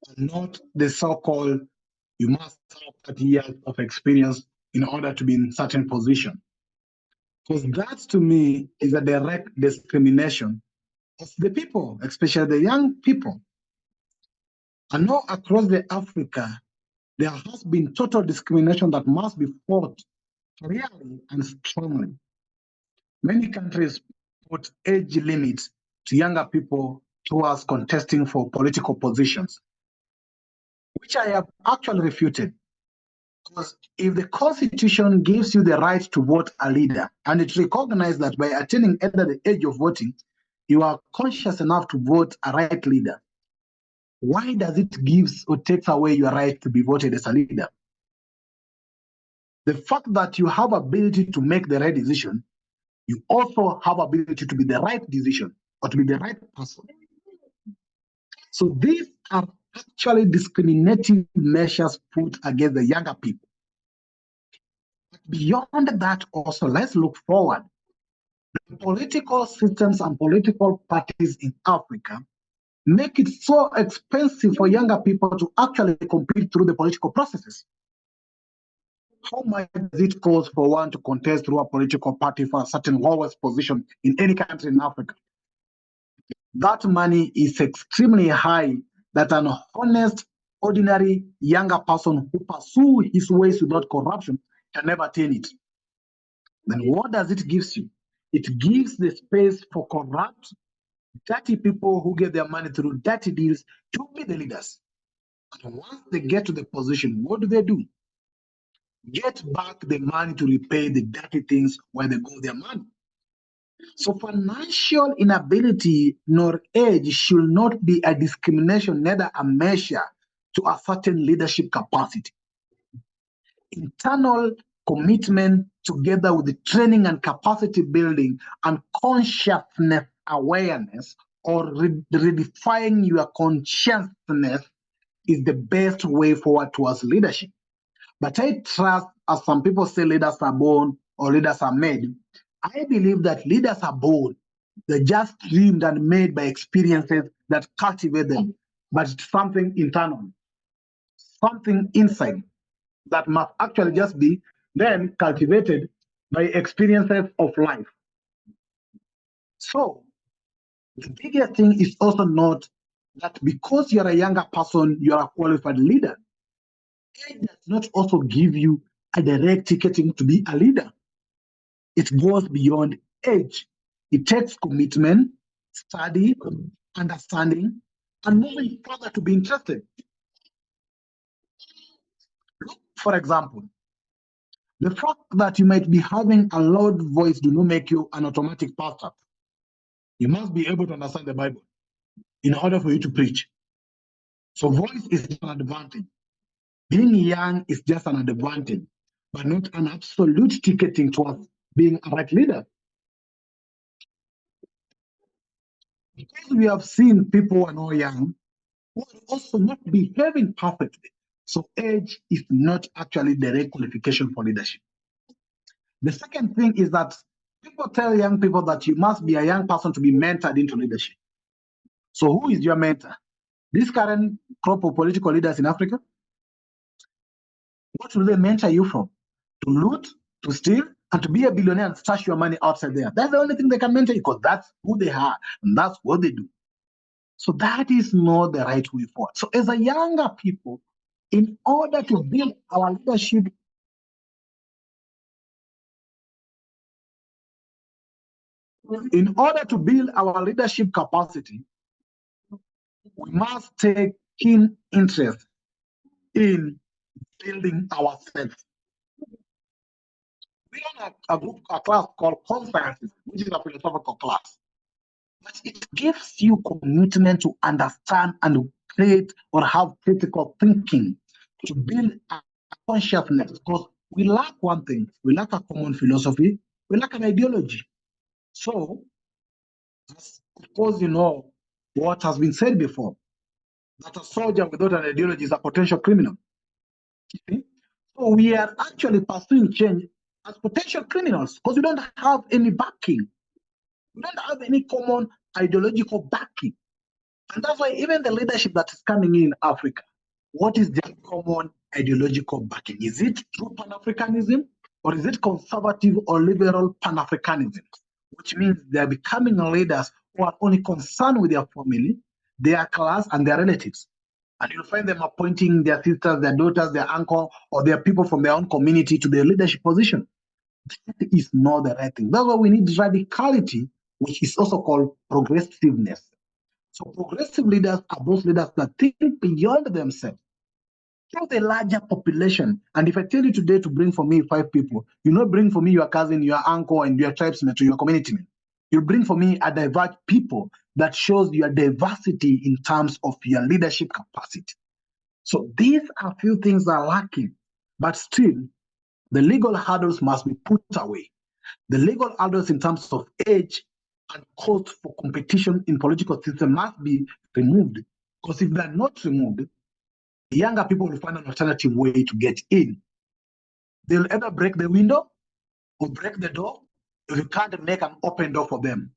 and not the so-called you must have 30 years of experience in order to be in certain position. Because that to me is a direct discrimination of the people, especially the young people. I know across the Africa, there has been total discrimination that must be fought really and strongly. Many countries put age limits to younger people towards contesting for political positions, which I have actually refuted. Because if the Constitution gives you the right to vote a leader, and it recognizes that by attaining either the age of voting, you are conscious enough to vote a right leader, why does it give or takes away your right to be voted as a leader? The fact that you have ability to make the right decision, you also have ability to be the right decision or to be the right person. So these are actually discriminating measures put against the younger people. But beyond that also, let's look forward. The political systems and political parties in Africa make it so expensive for younger people to actually compete through the political processes. How much does it cost for one to contest through a political party for a certain lowest position in any country in Africa? That money is extremely high that an honest, ordinary younger person who pursue his ways without corruption can never attain it. Then what does it give you? It gives the space for corrupt, dirty people who get their money through dirty deals to be the leaders. And once they get to the position, what do? Get back the money to repay the dirty things where they go their money. So financial inability nor age should not be a discrimination, neither a measure to a certain leadership capacity. Internal commitment together with the training and capacity building and consciousness awareness or redefining your consciousness is the best way forward towards leadership. But I trust, as some people say, leaders are born or leaders are made. I believe that leaders are born. They're just dreamed and made by experiences that cultivate them. But it's something internal, something inside that must actually just be then cultivated by experiences of life. So the biggest thing is also not that because you're a younger person, you're a qualified leader. It does not also give you a direct ticketing to be a leader. It goes beyond age. It takes commitment, study, understanding, and moving further to be interested. Look, for example, the fact that you might be having a loud voice do not make you an automatic pastor. You must be able to understand the Bible in order for you to preach. So voice is an advantage. Being young is just an advantage, but not an absolute ticketing towards being a right leader. Because we have seen people who are not young who are also not behaving perfectly. So age is not actually direct qualification for leadership. The second thing is that people tell young people that you must be a young person to be mentored into leadership. So who is your mentor? This current crop of political leaders in Africa? What will they mentor you from? To loot, to steal, and to be a billionaire and stash your money outside there. That's the only thing they can mentor you because that's who they are and that's what they do. So that is not the right way forward. So as a younger people, in order to build our leadership, capacity, we must take keen interest in building ourselves. We learn a class called Consciences, which is a philosophical class. But it gives you commitment to understand and create or have critical thinking to build a consciousness. Because we lack one thing, we lack a common philosophy, we lack an ideology. So, of course, you know what has been said before, that a soldier without an ideology is a potential criminal. Okay? So we are actually pursuing change as potential criminals because we don't have any backing. We don't have any common ideological backing. And that's why even the leadership that is coming in Africa, what is their common ideological backing? Is it true Pan-Africanism or is it conservative or liberal Pan-Africanism? Which means they're becoming leaders who are only concerned with their family, their class, and their relatives. And you'll find them appointing their sisters, their daughters, their uncle, or their people from their own community to their leadership position. That is not the right thing. That's why we need radicality, which is also called progressiveness. So progressive leaders are those leaders that think beyond themselves, through the larger population. And if I tell you today to bring for me 5 people, you not bring for me your cousin, your uncle, and your tribesmate, or your community man. You bring for me a diverse people that shows your diversity in terms of your leadership capacity. So these are few things that are lacking, but still, the legal hurdles must be put away. The legal hurdles in terms of age and cost for competition in political system must be removed. Because if they're not removed, the younger people will find an alternative way to get in. They'll either break the window or break the door if you can't make an open door for them.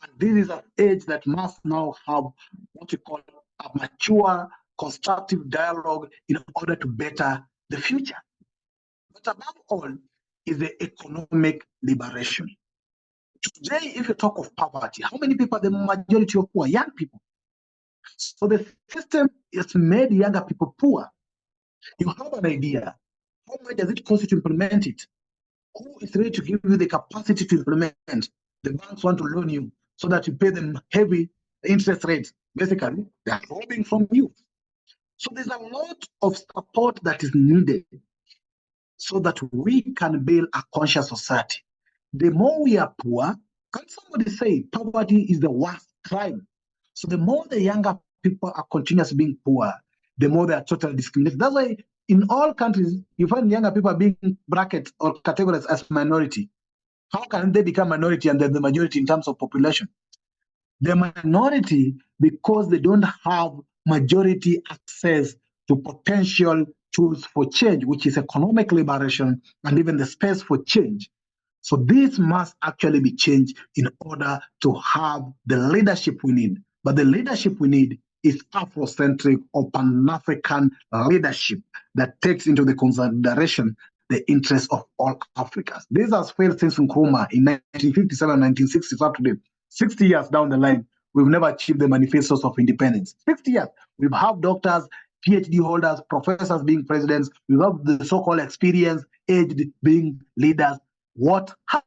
And this is an age that must now have what you call a mature, constructive dialogue in order to better the future. But above all is the economic liberation. Today, if you talk of poverty, how many people are the majority of poor? Young people. So the system has made younger people poor. You have an idea. How much does it cost you to implement it? Who is ready to give you the capacity to implement? The banks want to loan you so that you pay them heavy interest rates. Basically, they are robbing from you. So there's a lot of support that is needed so that we can build a conscious society. The more we are poor, can somebody say poverty is the worst crime? So the more the younger people are continuously being poor, the more they are totally discriminated. That's why in all countries, you find younger people being bracketed or categorized as minority. How can they become minority and then the majority in terms of population? The minority because they don't have majority access to potential tools for change, which is economic liberation and even the space for change. So this must actually be changed in order to have the leadership we need. But the leadership we need is Afrocentric or Pan-African leadership that takes into the consideration the interests of all Africans. This has failed since Nkrumah in 1957, 1960 up to today. 60 years down the line, we've never achieved the manifestos of independence. 60 years, we've had doctors, PhD holders, professors being presidents, we have the so-called experienced, aged being leaders. What has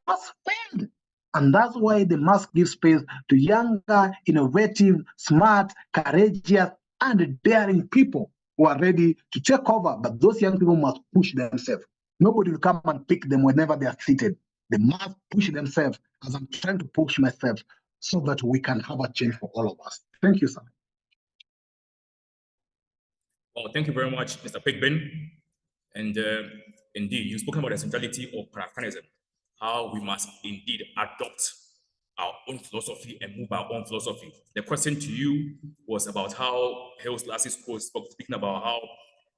failed? And that's why they must give space to younger, innovative, smart, courageous, and daring people who are ready to take over. But those young people must push themselves. Nobody will come and pick them whenever they are seated. They must push themselves as I'm trying to push myself so that we can have a change for all of us. Thank you, sir. Well, thank you very much, Mr. Pigbin. And indeed, you've spoken about the centrality of Pan-Africanism, how we must indeed adopt our own philosophy and move our own philosophy. The question to you was about how Haile Selassie's quote speaking about how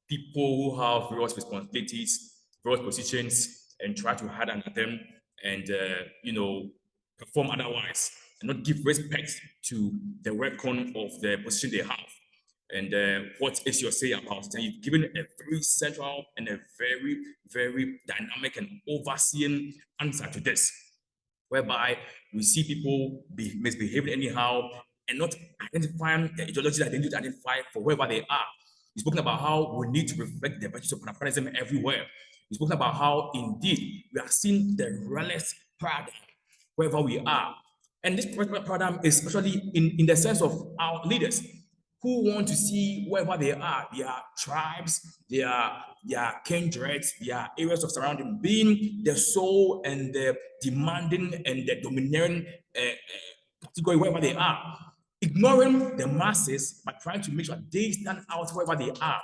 people who have various responsibilities, various positions, and try to hide under them and perform otherwise and not give respect to the recon of the position they have. And what is your say about it? And you've given a very central and a very, very dynamic and overseeing answer to this, whereby we see people misbehaving anyhow and not identifying the ideology that they need to identify for wherever they are. You've spoken about how we need to reflect the virtues of Pan-Africanism everywhere. You've spoken about how indeed we are seeing the realist paradigm wherever we are. And this paradigm is especially in the sense of our leaders who want to see wherever they are, their tribes, their kindreds, their areas of surrounding, being the sole and the demanding and the domineering category wherever they are, ignoring the masses, but trying to make sure they stand out wherever they are.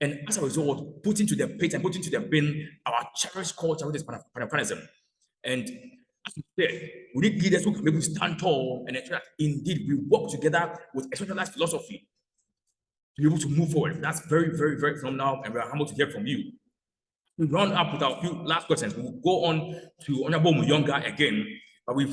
And as a result, put into the pit and put into the bin our cherished culture, which is Pan-Africanism. And as you said, we need leaders who can be able to stand tall and ensure that indeed we work together with a centralized philosophy to be able to move forward. That's very, very, very phenomenal, and we're humbled to hear from you. We run up with our few last questions. We'll go on to Honorable Muyonga again, but we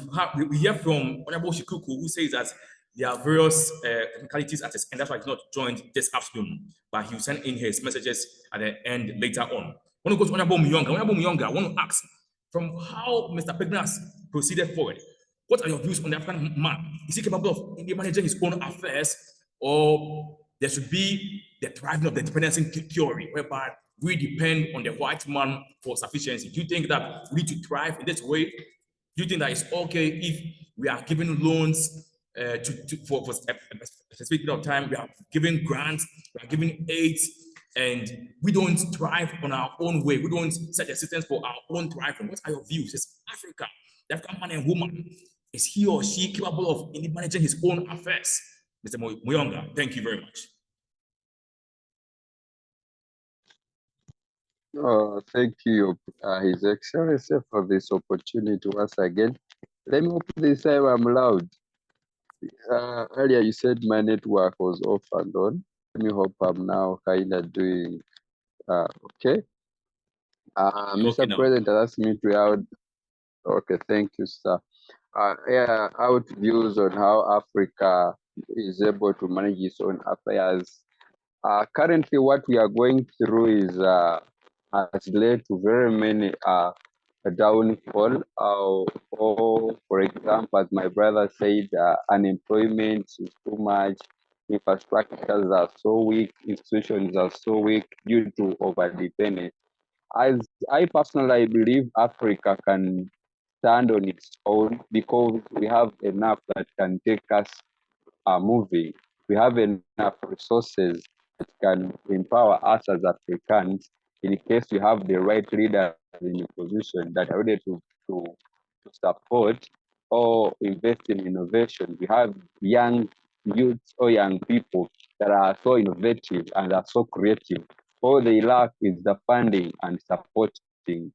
hear from Honorable Shikuku, who says that there are various technicalities at his end. That's why he's not joined this afternoon, but he'll send in his messages at the end later on. I want to go to Honorable Muyonga. Honorable Muyonga, I want to ask, from how Mr. Pegnas proceeded forward, what are your views on the African man? Is he capable of managing his own affairs, or there should be the thriving of the dependency theory, whereby we depend on the white man for sufficiency? Do you think that we need to thrive in this way? Do you think that it's okay if we are giving loans for a specific period of time, we are giving grants, we are giving aids, and we don't thrive on our own way? We don't set the systems for our own thriving. What are your views? Is Africa, the African man and woman, is he or she capable of managing his own affairs? Mr. Muyonga, thank you very much. Thank you, His Excellency, for this opportunity once again. Let me hope this time I'm loud. Earlier you said my network was off and on. Let me hope I'm now kind of doing okay. Mr. President asked me to out. Okay, thank you, sir. Out views on how Africa is able to manage its own affairs. Currently, what we are going through is has led to very many downfall. Or, for example, as my brother said, unemployment is too much. infrastructures are so weak, institutions are so weak due to overdependence. As I personally believe Africa can stand on its own because we have enough that can take us moving. We have enough resources that can empower us as Africans in case we have the right leaders in a position that are ready to support or invest in innovation. We have young youths or young people that are so innovative and are so creative. All they lack is the funding and supporting.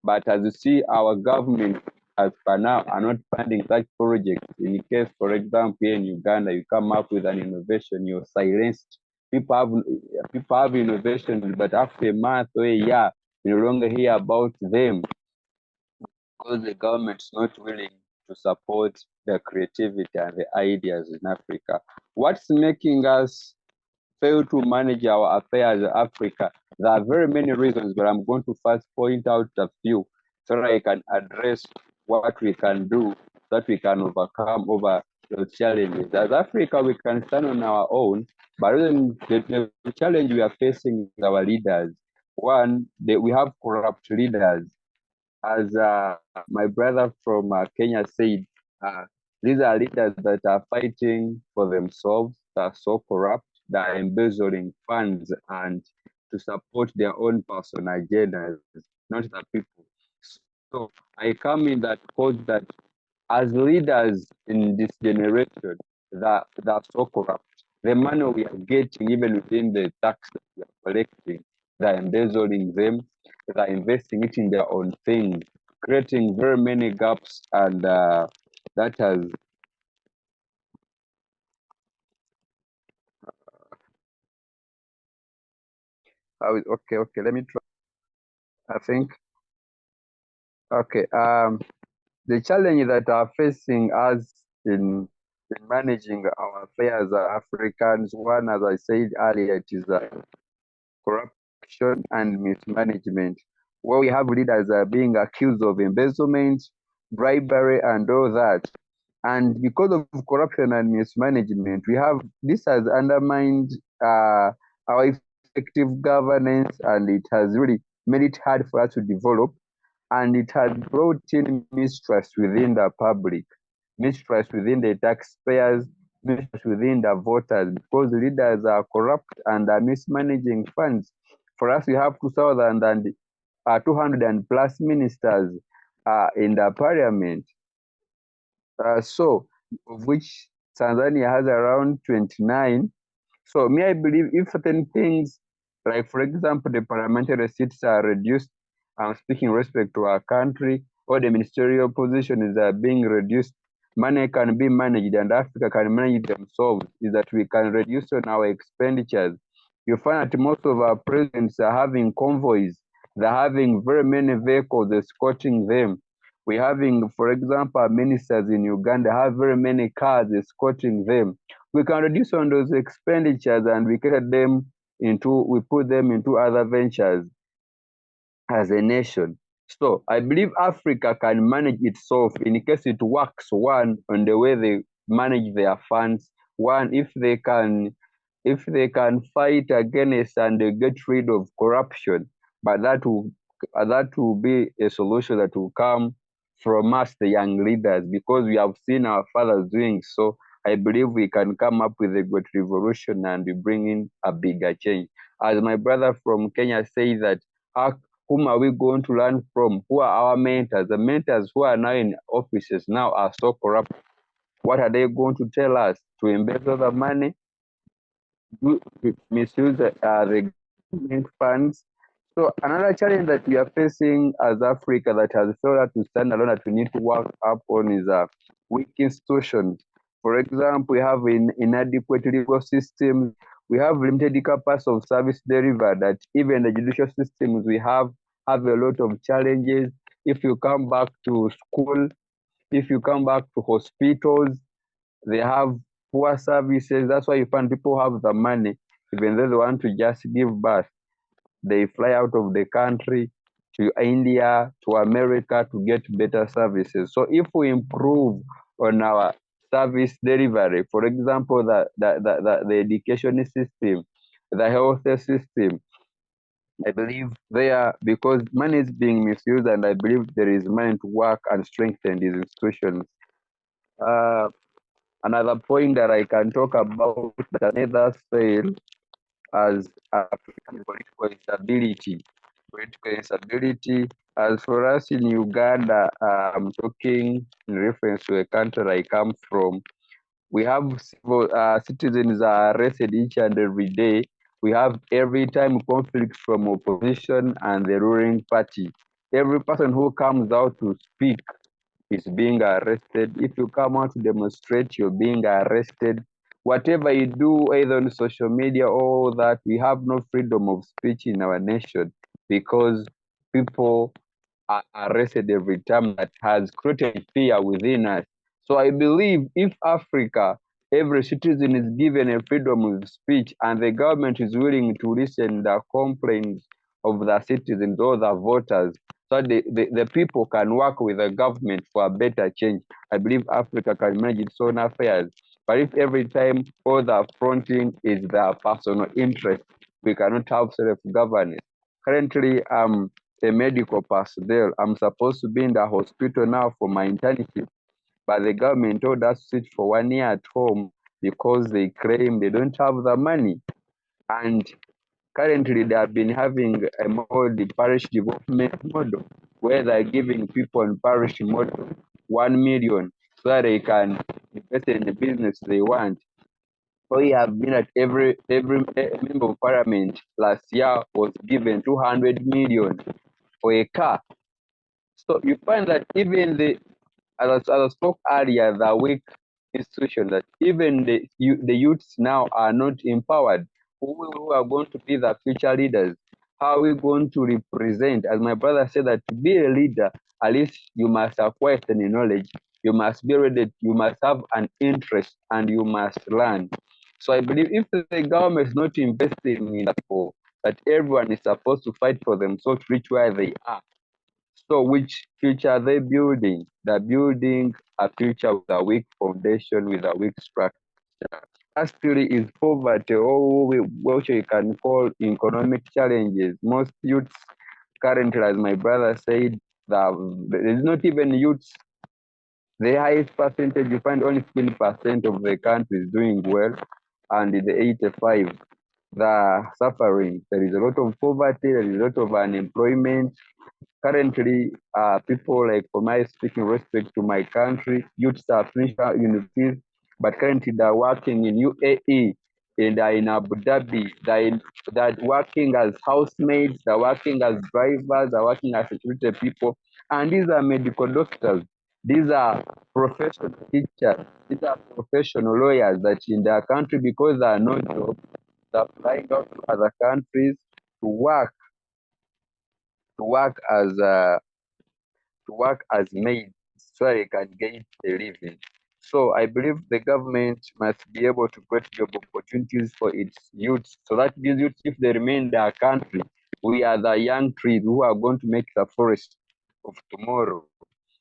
But as you see, our government, as per now, are not funding such projects. In case, for example, here in Uganda, you come up with an innovation, you're silenced. People have innovations, but after a month or a year, you no longer hear about them because the government's not willing to support the creativity and the ideas in Africa. What's making us fail to manage our affairs in Africa? There are very many reasons, but I'm going to first point out a few so that I can address what we can do, so that we can overcome over the challenges. As Africa, we can stand on our own, but then the challenge we are facing is our leaders. One, we have corrupt leaders. As my brother from Kenya said, uh, these are leaders that are fighting for themselves, that are so corrupt, that are embezzling funds and to support their own personal agendas, not the people. So I come in that cause that as leaders in this generation that are so corrupt, the money we are getting, even within the tax that we are collecting, they're embezzling them, they're investing it in their own things, creating very many gaps, and that has okay, let me try. I think okay. The challenge that are facing us in managing our affairs as Africans, one, as I said earlier, it is corruption and mismanagement, where we have leaders being accused of embezzlement, bribery, and all that. And because of corruption and mismanagement, we have this has undermined our effective governance, and it has really made it hard for us to develop, and it has brought in mistrust within the public, mistrust within the taxpayers, mistrust within the voters, because leaders are corrupt and are mismanaging funds. For us, we have 200 and plus ministers in the parliament. So, of which Tanzania has around 29. So, me, I believe if certain things, like for example, the parliamentary seats are reduced, I'm speaking in respect to our country, or the ministerial positions are being reduced, money can be managed and Africa can manage themselves, is that we can reduce on our expenditures. You find that most of our presidents are having convoys, they're having very many vehicles escorting them. We're having, for example, ministers in Uganda have very many cars escorting them. We can reduce on those expenditures and we put them into other ventures as a nation. So I believe Africa can manage itself in case it works, one, on the way they manage their funds, one, if they can fight against and get rid of corruption, but that will be a solution that will come from us, the young leaders, because we have seen our fathers doing so. I believe we can come up with a great revolution and we bring in a bigger change. As my brother from Kenya says that, whom are we going to learn from? Who are our mentors? The mentors who are now in offices now are so corrupt. What are they going to tell us? To embezzle the money, misuse the government funds. So another challenge that we are facing as Africa that has failed us to stand alone that we need to work up on is weak institutions. For example, we have inadequate legal systems. We have limited capacity of service delivery that even the judicial systems we have a lot of challenges. If you come back to school, if you come back to hospitals, they have poor services. That's why you find people have the money, even though they want to just give birth, they fly out of the country to India, to America to get better services. So if we improve on our service delivery. For example, the education system, the health system. I believe there, because money is being misused, and I believe there is money to work and strengthen these institutions. Another point that I can talk about that another fail as African political instability. Political instability. As for us in Uganda, I'm talking in reference to a country I come from. We have civil citizens are arrested each and every day. We have every time conflicts from opposition and the ruling party. Every person who comes out to speak is being arrested. If you come out to demonstrate, you're being arrested. Whatever you do, either on social media or that, we have no freedom of speech in our nation because people are arrested every time. That has created fear within us. So I believe if Africa, every citizen is given a freedom of speech and the government is willing to listen the complaints of the citizens or the voters, so the people can work with the government for a better change, I believe Africa can manage its own affairs. But if every time all the fronting is their personal interest, we cannot have self-governance. Currently, a medical personnel. I'm supposed to be in the hospital now for my internship, but the government told us to sit for 1 year at home because they claim they don't have the money. And currently, they have been having a more the parish development model where they're giving people in parish model 1 million so that they can invest in the business they want. We have been at every member of parliament last year was given 200 million for a car. So you find that even as I spoke earlier, the weak institution, that even the youths now are not empowered. Who are going to be the future leaders? How are we going to represent? As my brother said, that to be a leader, at least you must acquire any knowledge. You must be ready. You must have an interest, and you must learn. So I believe if the government is not investing in the people, that everyone is supposed to fight for themselves to reach where they are. So which future are they building? They're building a future with a weak foundation, with a weak structure. Actually, is poverty, or what you can call economic challenges. Most youths currently, as my brother said, there's not even youths. The highest percentage, you find only 15% of the country is doing well, and the 85, the suffering. There is a lot of poverty, there is a lot of unemployment. Currently, people like, for my speaking respect to my country, youths are finished universities, but currently they're working in UAE and in Abu Dhabi. They're working as housemaids, they're working as drivers, they're working as security people, and these are medical doctors. These are professional teachers. These are professional lawyers that in their country, because there are no jobs, they're flying out to other countries to work to work as maids so they can get a living. So I believe the government must be able to create job opportunities for its youths so that these youths, if they remain in their country, we are the young trees who are going to make the forest of tomorrow.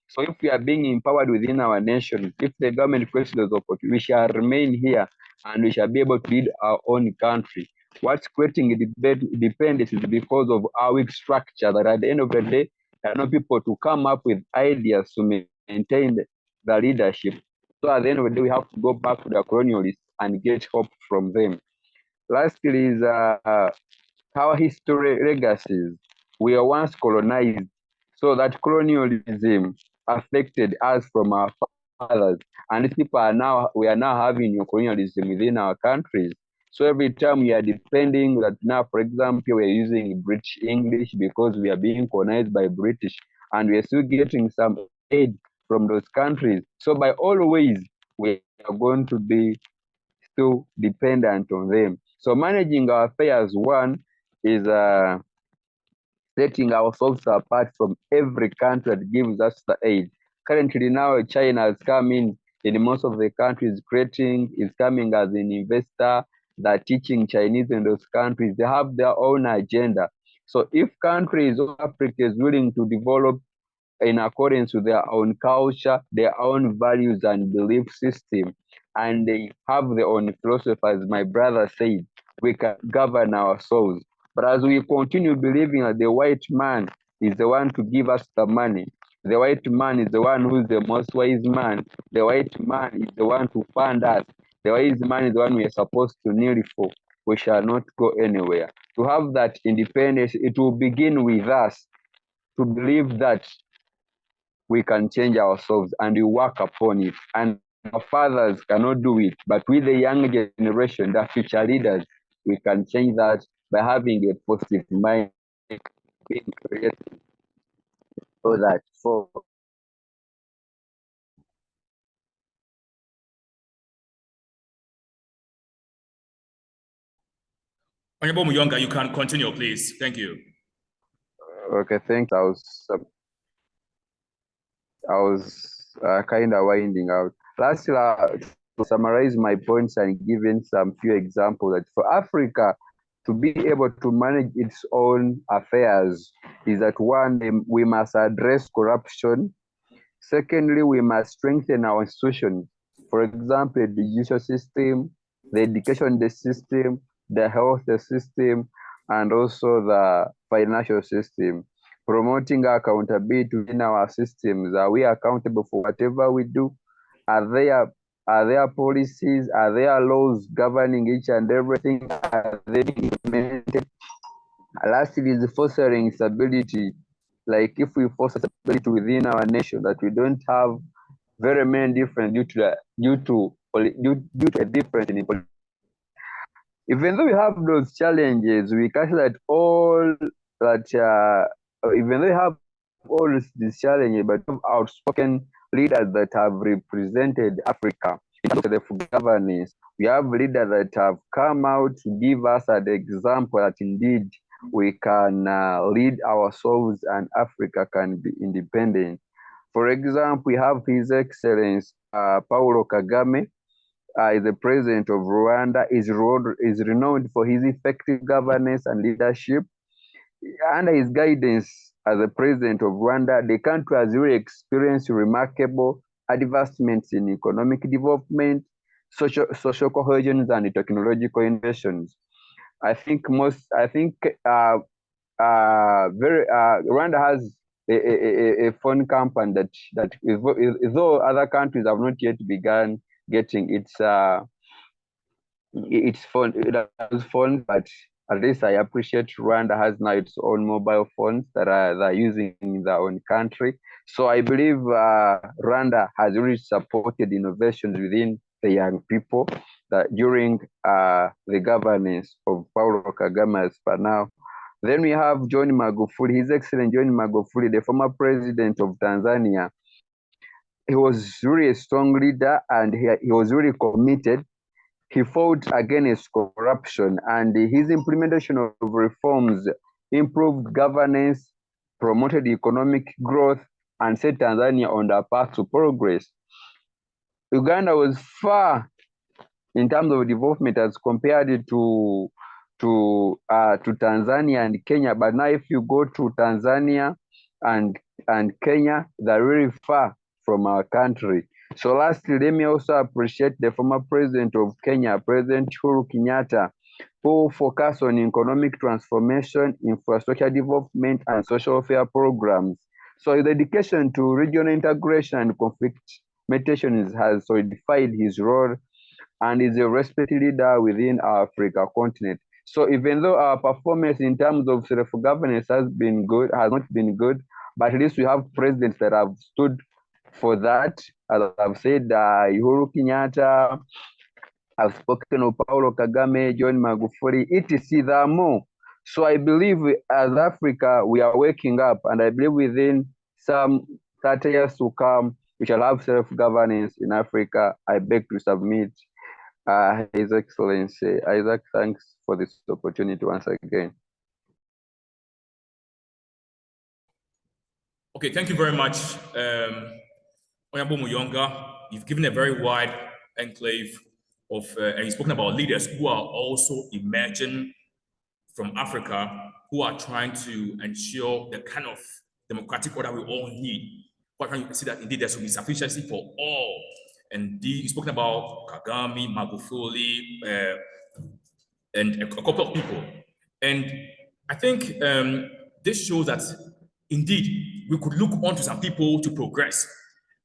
So if we are being empowered within our nation, if the government creates those opportunities, we shall remain here and we shall be able to lead our own country. What's creating dependence is because of our weak structure, that at the end of the day, there are no people to come up with ideas to maintain the leadership. So at the end of the day, we have to go back to the colonialists and get hope from them. Lastly is our history legacies. We were once colonized, so that colonialism affected us from our fathers, and these people we are now having colonialism within our countries. So every time we are defending that now, for example, we are using British English because we are being colonized by British, and we are still getting some aid from those countries. So by all ways, we are going to be still dependent on them. So managing our affairs, one is setting ourselves apart from every country that gives us the aid. Currently now China has come in most of the countries is coming as an investor. They're teaching Chinese in those countries. They have their own agenda. So if countries of Africa is willing to develop in accordance with their own culture, their own values and belief system, and they have their own philosophy. As my brother said, we can govern ourselves. But as we continue believing that the white man is the one to give us the money, the white man is the one who is the most wise man, the white man is the one to fund us, the wise man is the one we are supposed to kneel for, we shall not go anywhere. To have that independence, it will begin with us to believe that we can change ourselves and we work upon it. And our fathers cannot do it, but with the young generation, the future leaders, we can change that by having a positive mind, being creative, so that for Honorable Muyonga, you can continue, please. Thank you. okay, thanks. I was kind of winding out. Lastly, to summarize my points and giving some few examples that for Africa to be able to manage its own affairs is that one, we must address corruption. Secondly, we must strengthen our institutions. For example, the judicial system, the education system, the health system, and also the financial system. Promoting accountability within our systems. Are we accountable for whatever we do? Are there policies? Are there laws governing each and everything? Are they being implemented? Lastly, is fostering stability. Like if we foster stability within our nation, that we don't have very many different due to a difference in politics. Even though we have those challenges, we can see that even though we have all these challenges, but we have outspoken leaders that have represented Africa in terms of governance. We have leaders that have come out to give us an example that indeed we can lead ourselves and Africa can be independent. For example, we have His Excellency Paulo Kagame, is the president of Rwanda, is renowned for his effective governance and leadership. Under his guidance as the president of Rwanda, the country has really experienced remarkable advancements in economic development, social cohesion, and technological innovations. Rwanda has a phone company that though other countries have not yet begun getting its phone, but at least I appreciate Rwanda has now its own mobile phones that they're using in their own country. So I believe Rwanda has really supported innovations within the young people that during the governance of Paulo Kagame as per now. Then we have John Magufuli, His Excellency John Magufuli, the former president of Tanzania. He was really a strong leader and he was really committed. He fought against corruption and his implementation of reforms improved governance, promoted economic growth, and set Tanzania on the path to progress. Uganda was far in terms of development as compared to Tanzania and Kenya, but now if you go to Tanzania and Kenya, they're really far from our country. So lastly, let me also appreciate the former president of Kenya, President Uhuru Kenyatta, who focused on economic transformation, infrastructure development, and social welfare programs. So his dedication to regional integration and conflict mediation has solidified his role and is a respected leader within our Africa continent. So even though our performance in terms of self-governance has not been good, but at least we have presidents that have stood for that. As I've said, Uhuru Kenyatta, I've spoken of Paulo Kagame, John Magufuli, etc. There are more. So I believe as Africa, we are waking up, and I believe within some 30 years to come, we shall have self-governance in Africa. I beg to submit. His Excellency Isaac, thanks for this opportunity once again. Okay, thank you very much, Honorable Muyonga. You've given a very wide enclave of, and you've spoken about leaders who are also emerging from Africa, who are trying to ensure the kind of democratic order we all need. What can you see that indeed there should be sufficiency for all? And you've spoken about Kagame, Magufuli, and a couple of people. And I think this shows that indeed we could look onto some people to progress.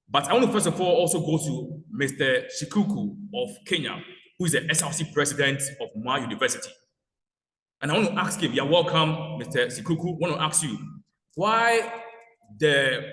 But I want to first of all also go to Mr. Shikuku of Kenya, who is the SRC president of my university. And I want to ask him, you're welcome, Mr. Shikuku. I want to ask you, why the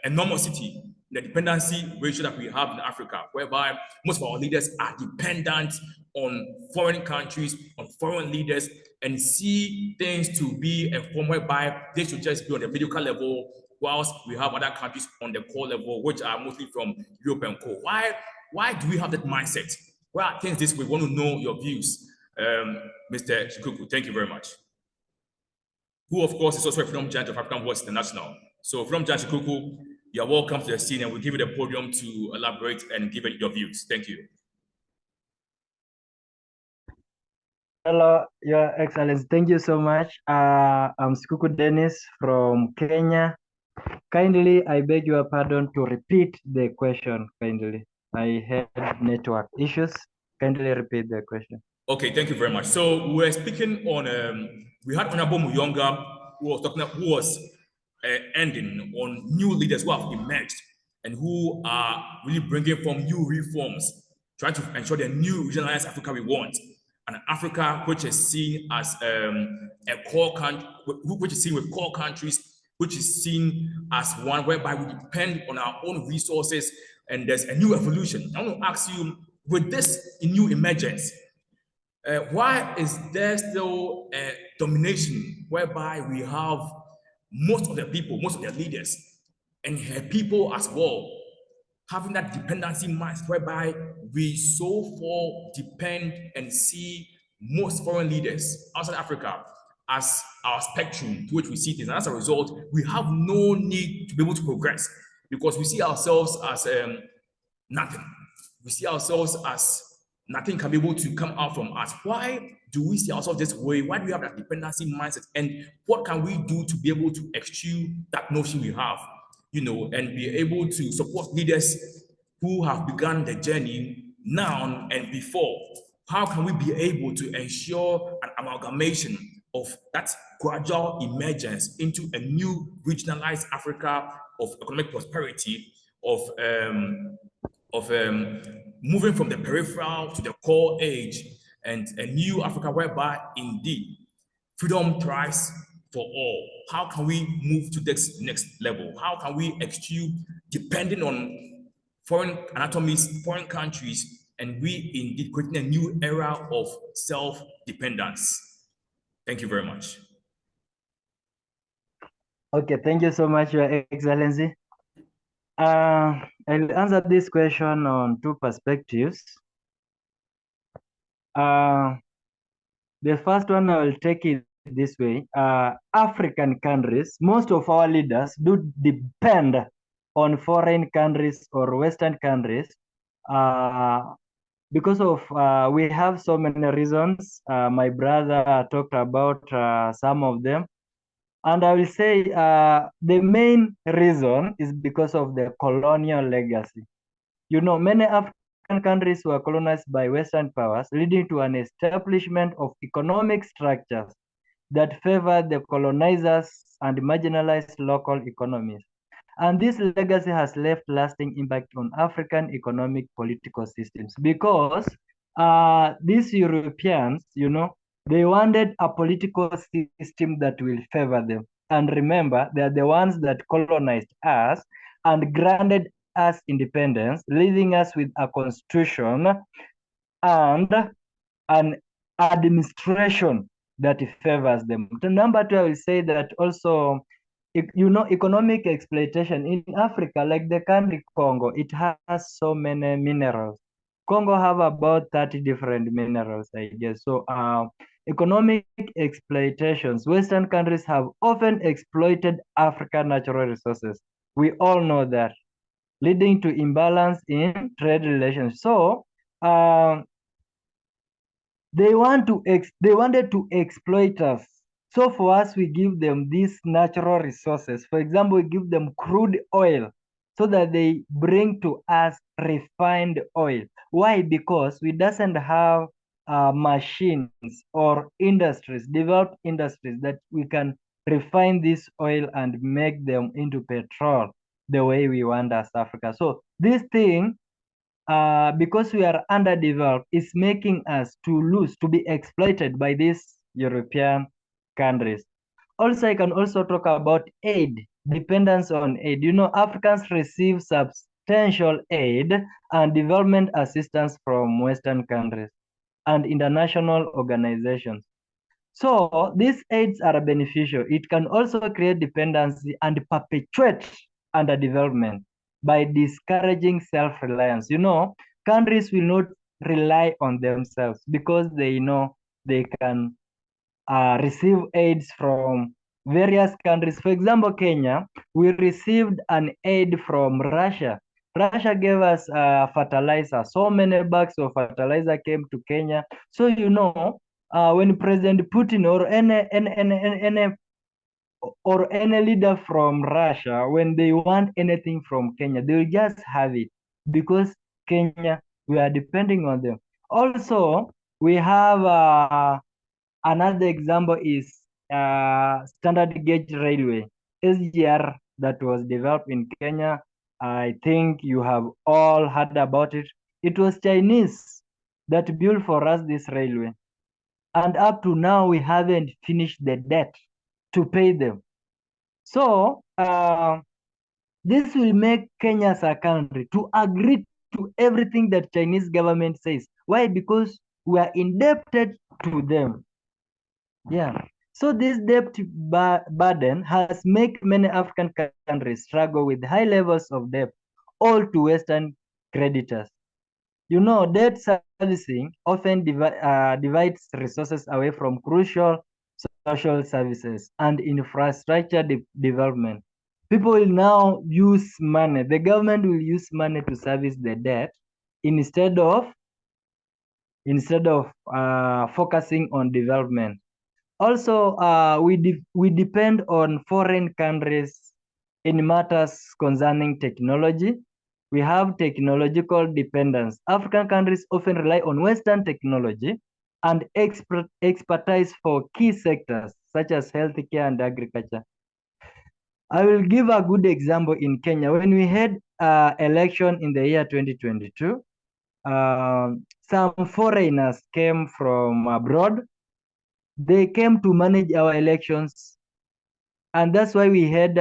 enormosity, the dependency ratio that we have in Africa, whereby most of our leaders are dependent on foreign countries, on foreign leaders, and see things to be a form whereby they should just be on the mediocre level, whilst we have other countries on the core level, which are mostly from Europe and co. Why do we have that mindset? Why are things this way? We want to know your views, Mr. Shikuku. Thank you very much. Who, of course, is also a Freedom Giant of African Voice International. So, Freedom Giant Shikuku, you are welcome to the scene, and we'll give you the podium to elaborate and give it your views. Thank you. Hello, Your Excellency. Thank you so much. I'm Shikuku Dennis from Kenya. Kindly, I beg your pardon to repeat the question, kindly. I had network issues. Kindly repeat the question. Okay, thank you very much. So we're speaking on, we had Honorable Muyonga who was ending on new leaders who have emerged and who are really bringing form new reforms, trying to ensure the new regionalized Africa we want. An Africa which is seen as a core country, which is seen with core countries, which is seen as one whereby we depend on our own resources, and there's a new evolution. I want to ask you, with this new emergence, why is there still a domination whereby we have most of the people, most of the leaders, and her people as well, having that dependency mindset whereby we so far depend and see most foreign leaders outside Africa as our spectrum to which we see things. And as a result, we have no need to be able to progress because we see ourselves as nothing. We see ourselves as nothing can be able to come out from us. Why do we see ourselves this way? Why do we have that dependency mindset? And what can we do to be able to eschew that notion we have, and be able to support leaders who have begun the journey now and before? How can we be able to ensure an amalgamation of that gradual emergence into a new regionalized Africa of economic prosperity, of moving from the peripheral to the core age, and a new Africa whereby indeed freedom thrives for all? How can we move to this next level? How can we eschew depending on foreign anatomies, foreign countries, and we indeed creating a new era of self-dependence? Thank you very much. Okay, thank you so much, Your Excellency. I'll answer this question on two perspectives. The first one, I will take it this way. African countries, most of our leaders do depend on foreign countries or Western countries because of, we have so many reasons. My brother talked about some of them. And I will say the main reason is because of the colonial legacy. Many African countries were colonized by Western powers, leading to an establishment of economic structures that favor the colonizers and marginalized local economies. And this legacy has left lasting impact on African economic political systems because these Europeans, they wanted a political system that will favor them. And remember, they are the ones that colonized us and granted us independence, leaving us with a constitution and an administration that favors them. Number two, I will say that also, economic exploitation in Africa, like the country Congo, it has so many minerals. Congo have about 30 different minerals, I guess. So economic exploitations, Western countries have often exploited African natural resources. We all know that, leading to imbalance in trade relations. So they wanted to exploit us So for us, we give them these natural resources. For example, we give them crude oil so that they bring to us refined oil. Why? Because we doesn't have machines or industries, developed industries that we can refine this oil and make them into petrol the way we want as Africa. So this thing, because we are underdeveloped, is making us to lose, to be exploited by these European countries. Also, I can also talk about aid, dependence on aid. You know, Africans receive substantial aid and development assistance from Western countries and international organizations. So these aids are beneficial. It can also create dependency and perpetuate underdevelopment by discouraging self-reliance. You know, countries will not rely on themselves because they know they can receive aids from various countries. For example, Kenya, we received an aid from Russia. Russia gave us fertilizer. So many bags of fertilizer came to Kenya. So you know, when President Putin or any leader from Russia, when they want anything from Kenya, they will just have it because Kenya, we are depending on them. Also, we have another example is standard gauge railway, SGR, that was developed in Kenya. I think you have all heard about it. It was Chinese that built for us this railway. And up to now, we haven't finished the debt to pay them. So this will make Kenya as a country to agree to everything that Chinese government says. Why? Because we are indebted to them. Yeah. So this debt burden has made many African countries struggle with high levels of debt, all to Western creditors. You know, debt servicing often divides resources away from crucial social services and infrastructure development. People will now use money. The government will use money to service the debt instead of focusing on development. Also, we depend on foreign countries in matters concerning technology. We have technological dependence. African countries often rely on Western technology and expertise for key sectors such as healthcare and agriculture. I will give a good example in Kenya. When we had election in the year 2022, some foreigners came from abroad. They came to manage our elections, and that's why we had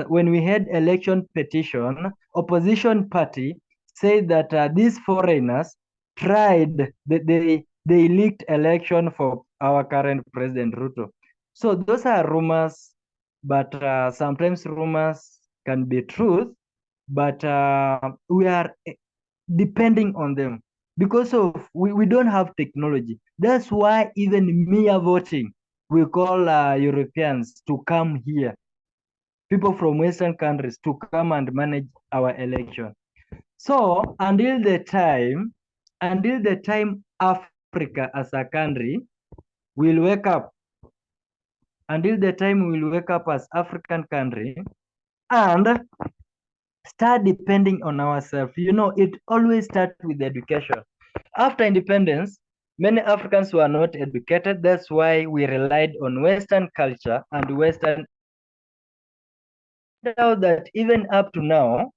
when we had election petition, opposition party said that these foreigners tried, they leaked election for our current president Ruto. So those are rumors, but sometimes rumors can be truth, but we are depending on them because of we don't have technology. That's why even mere voting, we call Europeans to come here, people from Western countries to come and manage our election. So until the time Africa as a country will wake up, until the time we will wake up as African country and start depending on ourselves. You know, it always starts with education. After independence, many Africans were not educated. That's why we relied on Western culture and Western education. Now that even up to now,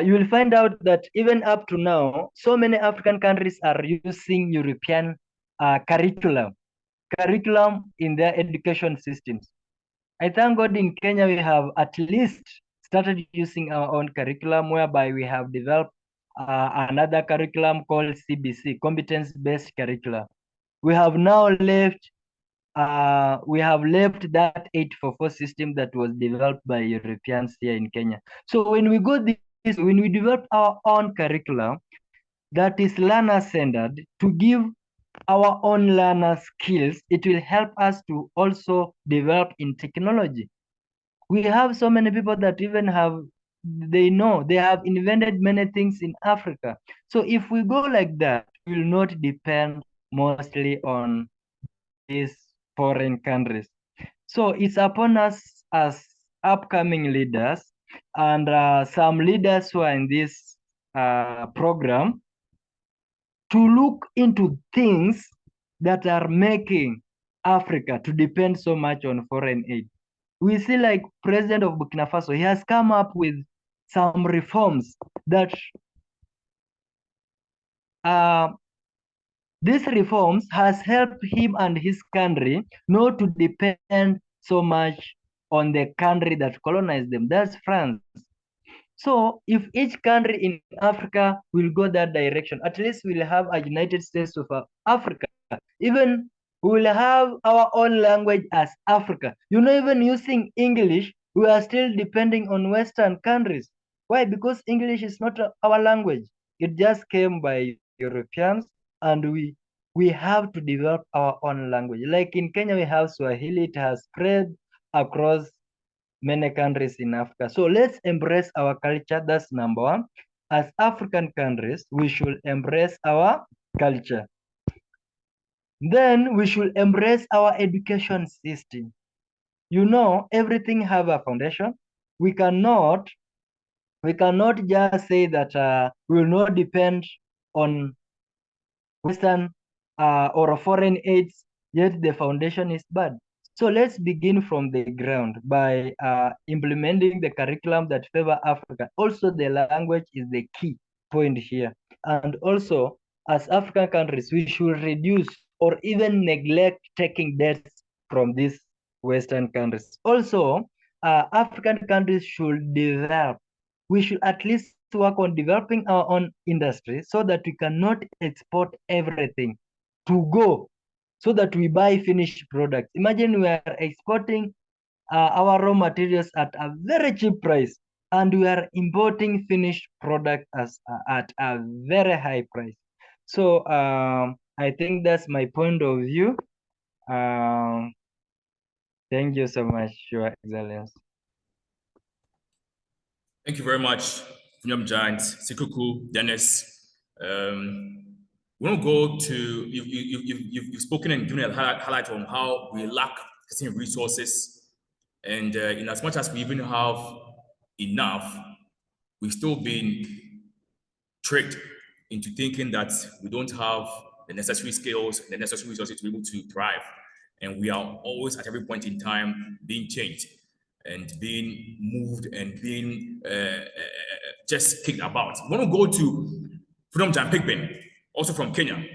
you will find out that even up to now, so many African countries are using European curriculum in their education systems. I thank God in Kenya we have at least started using our own curriculum, whereby we have developed another curriculum called CBC, competence-based curriculum. We have now left that 844 system that was developed by Europeans here in Kenya. So when we when we develop our own curriculum that is learner-centered to give our own learner skills, it will help us to also develop in technology. We have so many people that even they have invented many things in Africa. So if we go like that, will not depend mostly on these foreign countries. So it's upon us as upcoming leaders and some leaders who are in this program to look into things that are making Africa to depend so much on foreign aid. We see like President of Burkina Faso, he has come up with some reforms that these reforms has helped him and his country not to depend so much on the country that colonized them. That's France. So if each country in Africa will go that direction, at least we'll have a United States of Africa. Even we will have our own language as Africa. Even using English, we are still depending on Western countries. Why? Because English is not our language. It just came by Europeans, and we have to develop our own language. Like in Kenya, we have Swahili. It has spread across many countries in Africa. So let's embrace our culture. That's number one. As African countries, we should embrace our culture. Then we should embrace our education system. Everything have a foundation. We cannot just say that we will not depend on Western or foreign aids, yet the foundation is bad. So let's begin from the ground by implementing the curriculum that favor Africa. Also, the language is the key point here. And also, as African countries, we should reduce or even neglect taking debts from these Western countries. Also, African countries should develop. We should at least work on developing our own industry so that we cannot export everything to go so that we buy finished products. Imagine we are exporting our raw materials at a very cheap price and we are importing finished products at a very high price. So I think that's my point of view. Thank you so much, Your Excellence. Thank you very much, Freedom Giants, Sikuku, Dennis. We don't go to you've spoken and given a highlight on how we lack certain resources, and in as much as we even have enough, we've still been tricked into thinking that we don't have the necessary skills and the necessary resources to be able to thrive, and we are always at every point in time being changed and being moved and being just kicked about. I want to go to Freedom Giant Pigben, also from Kenya. I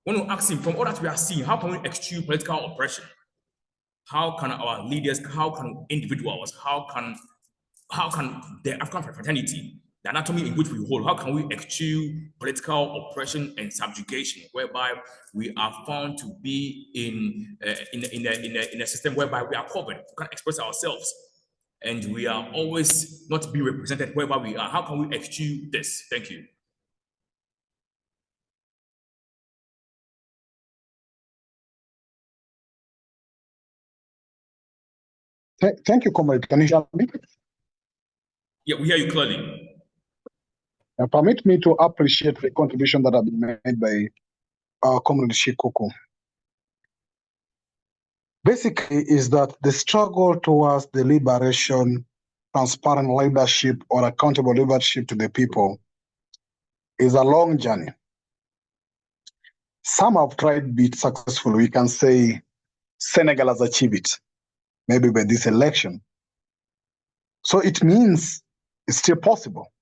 want to ask him, from all that we are seeing, how can we eschew political oppression? How can our leaders, how can individuals, how can the African fraternity, the anatomy in which we hold, how can we eschew political oppression and subjugation, whereby we are found to be in a system whereby we are covered, we can express ourselves, and we are always not being represented wherever we are? How can we eschew this? Thank you. Thank you, Comrade. Can you hear me? Yeah, we hear you clearly. Permit me to appreciate the contribution that have been made by our Comrade Shikuku. Basically, is that the struggle towards the liberation, transparent leadership, or accountable leadership to the people is a long journey. Some have tried to be successful. We can say Senegal has achieved it, maybe by this election. So it means it's still possible.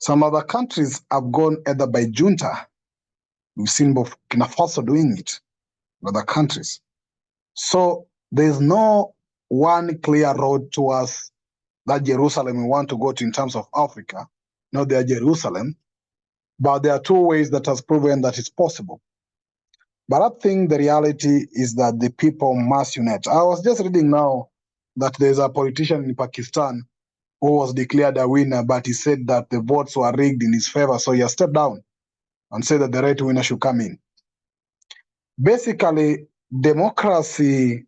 Some other countries have gone either by junta. We've seen Burkina Faso doing it, other countries. So there's no one clear road towards that Jerusalem we want to go to in terms of Africa, not their Jerusalem, but there are two ways that has proven that it's possible. But I think the reality is that the people must unite. I was just reading now that there's a politician in Pakistan who was declared a winner, but he said that the votes were rigged in his favor, so he has stepped down and said that the right winner should come in. Basically, democracy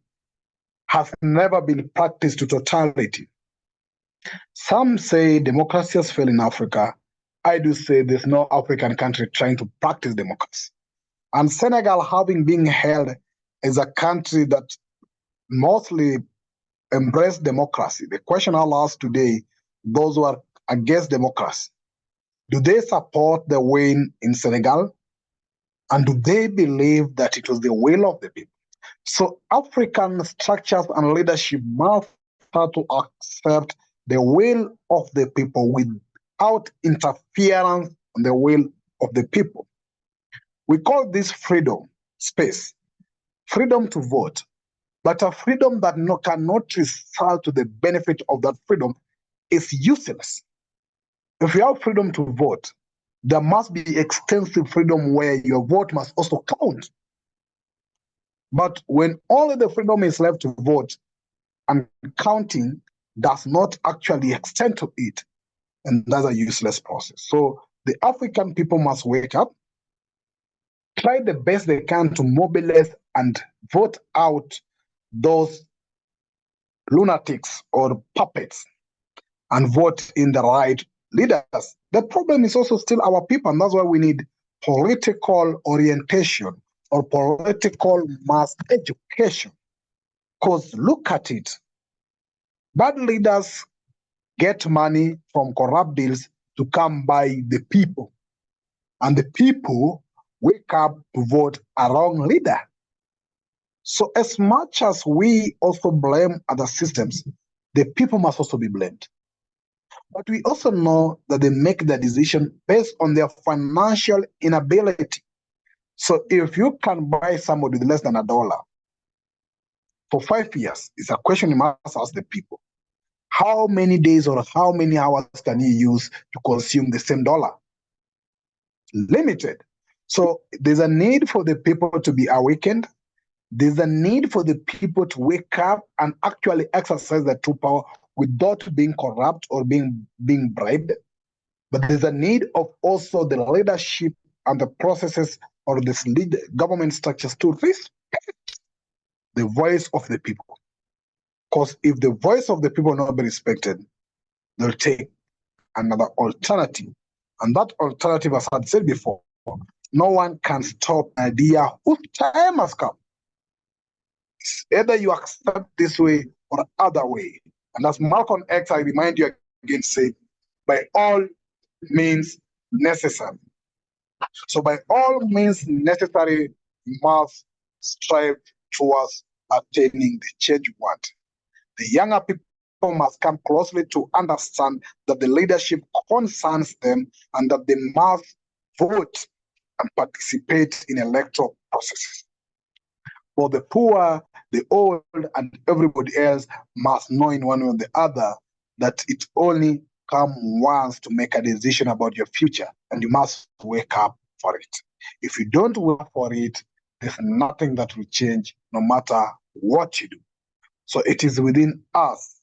has never been practiced to totality. Some say democracy has failed in Africa. I do say there's no African country trying to practice democracy. And Senegal, having been held as a country that mostly embraced democracy, the question I'll ask today, those who are against democracy, do they support the win in Senegal? And do they believe that it was the will of the people? So African structures and leadership must start to accept the will of the people without interference on the will of the people. We call this freedom space, freedom to vote, but a freedom that cannot result to the benefit of that freedom is useless. If you have freedom to vote, there must be extensive freedom where your vote must also count. But when only the freedom is left to vote and counting does not actually extend to it, and that's a useless process. So the African people must wake up, try the best they can to mobilize and vote out those lunatics or puppets and vote in the right leaders. The problem is also still our people, and that's why we need political orientation or political mass education. Because look at it, bad leaders get money from corrupt deals to come by the people, and the people wake up to vote a wrong leader. So as much as we also blame other systems, the people must also be blamed. But we also know that they make the decision based on their financial inability. So if you can buy somebody with less than $1 for 5 years, it's a question you must ask the people. How many days or how many hours can you use to consume the same dollar? Limited. So there's a need for the people to be awakened. There's a need for the people to wake up and actually exercise their true power without being corrupt or being bribed. But there's a need of also the leadership and the processes or this government structures to respect the voice of the people. Because if the voice of the people will not be respected, they'll take another alternative. And that alternative, as I said before, no one can stop an idea whose time has come. It's either you accept this way or other way. And as Malcolm X, I remind you again, said, by all means necessary. So by all means necessary, we must strive towards attaining the change we want. The younger people must come closely to understand that the leadership concerns them and that they must vote and participate in electoral processes. For the poor, the old, and everybody else must know in one way or the other that it only comes once to make a decision about your future, and you must wake up for it. If you don't wake up for it, there's nothing that will change no matter what you do. So it is within us.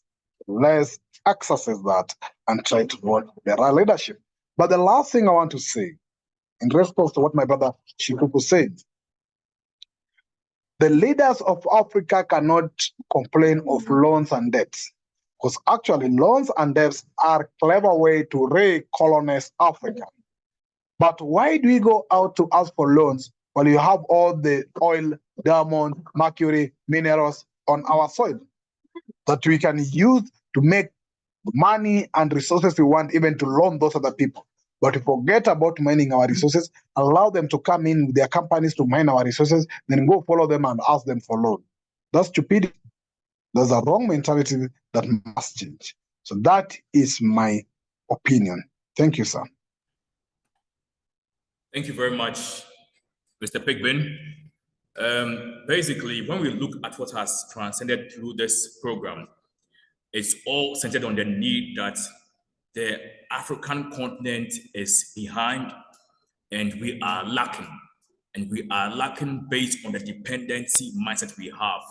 Let's exercise that and try to vote the right leadership. But the last thing I want to say, in response to what my brother Shikuku said, the leaders of Africa cannot complain of loans and debts, because actually loans and debts are a clever way to re-colonize Africa. But why do we go out to ask for loans while you have all the oil, diamond, mercury, minerals on our soil that we can use to make money and resources we want even to loan those other people? But we forget about mining our resources, allow them to come in with their companies to mine our resources, then go follow them and ask them for loan. That's stupidity. There's a wrong mentality that must change. So that is my opinion. Thank you, sir. Thank you very much, Mr. Pigbin. Basically, when we look at what has transcended through this program, it's all centered on the need that the African continent is behind and we are lacking. And we are lacking based on the dependency mindset we have.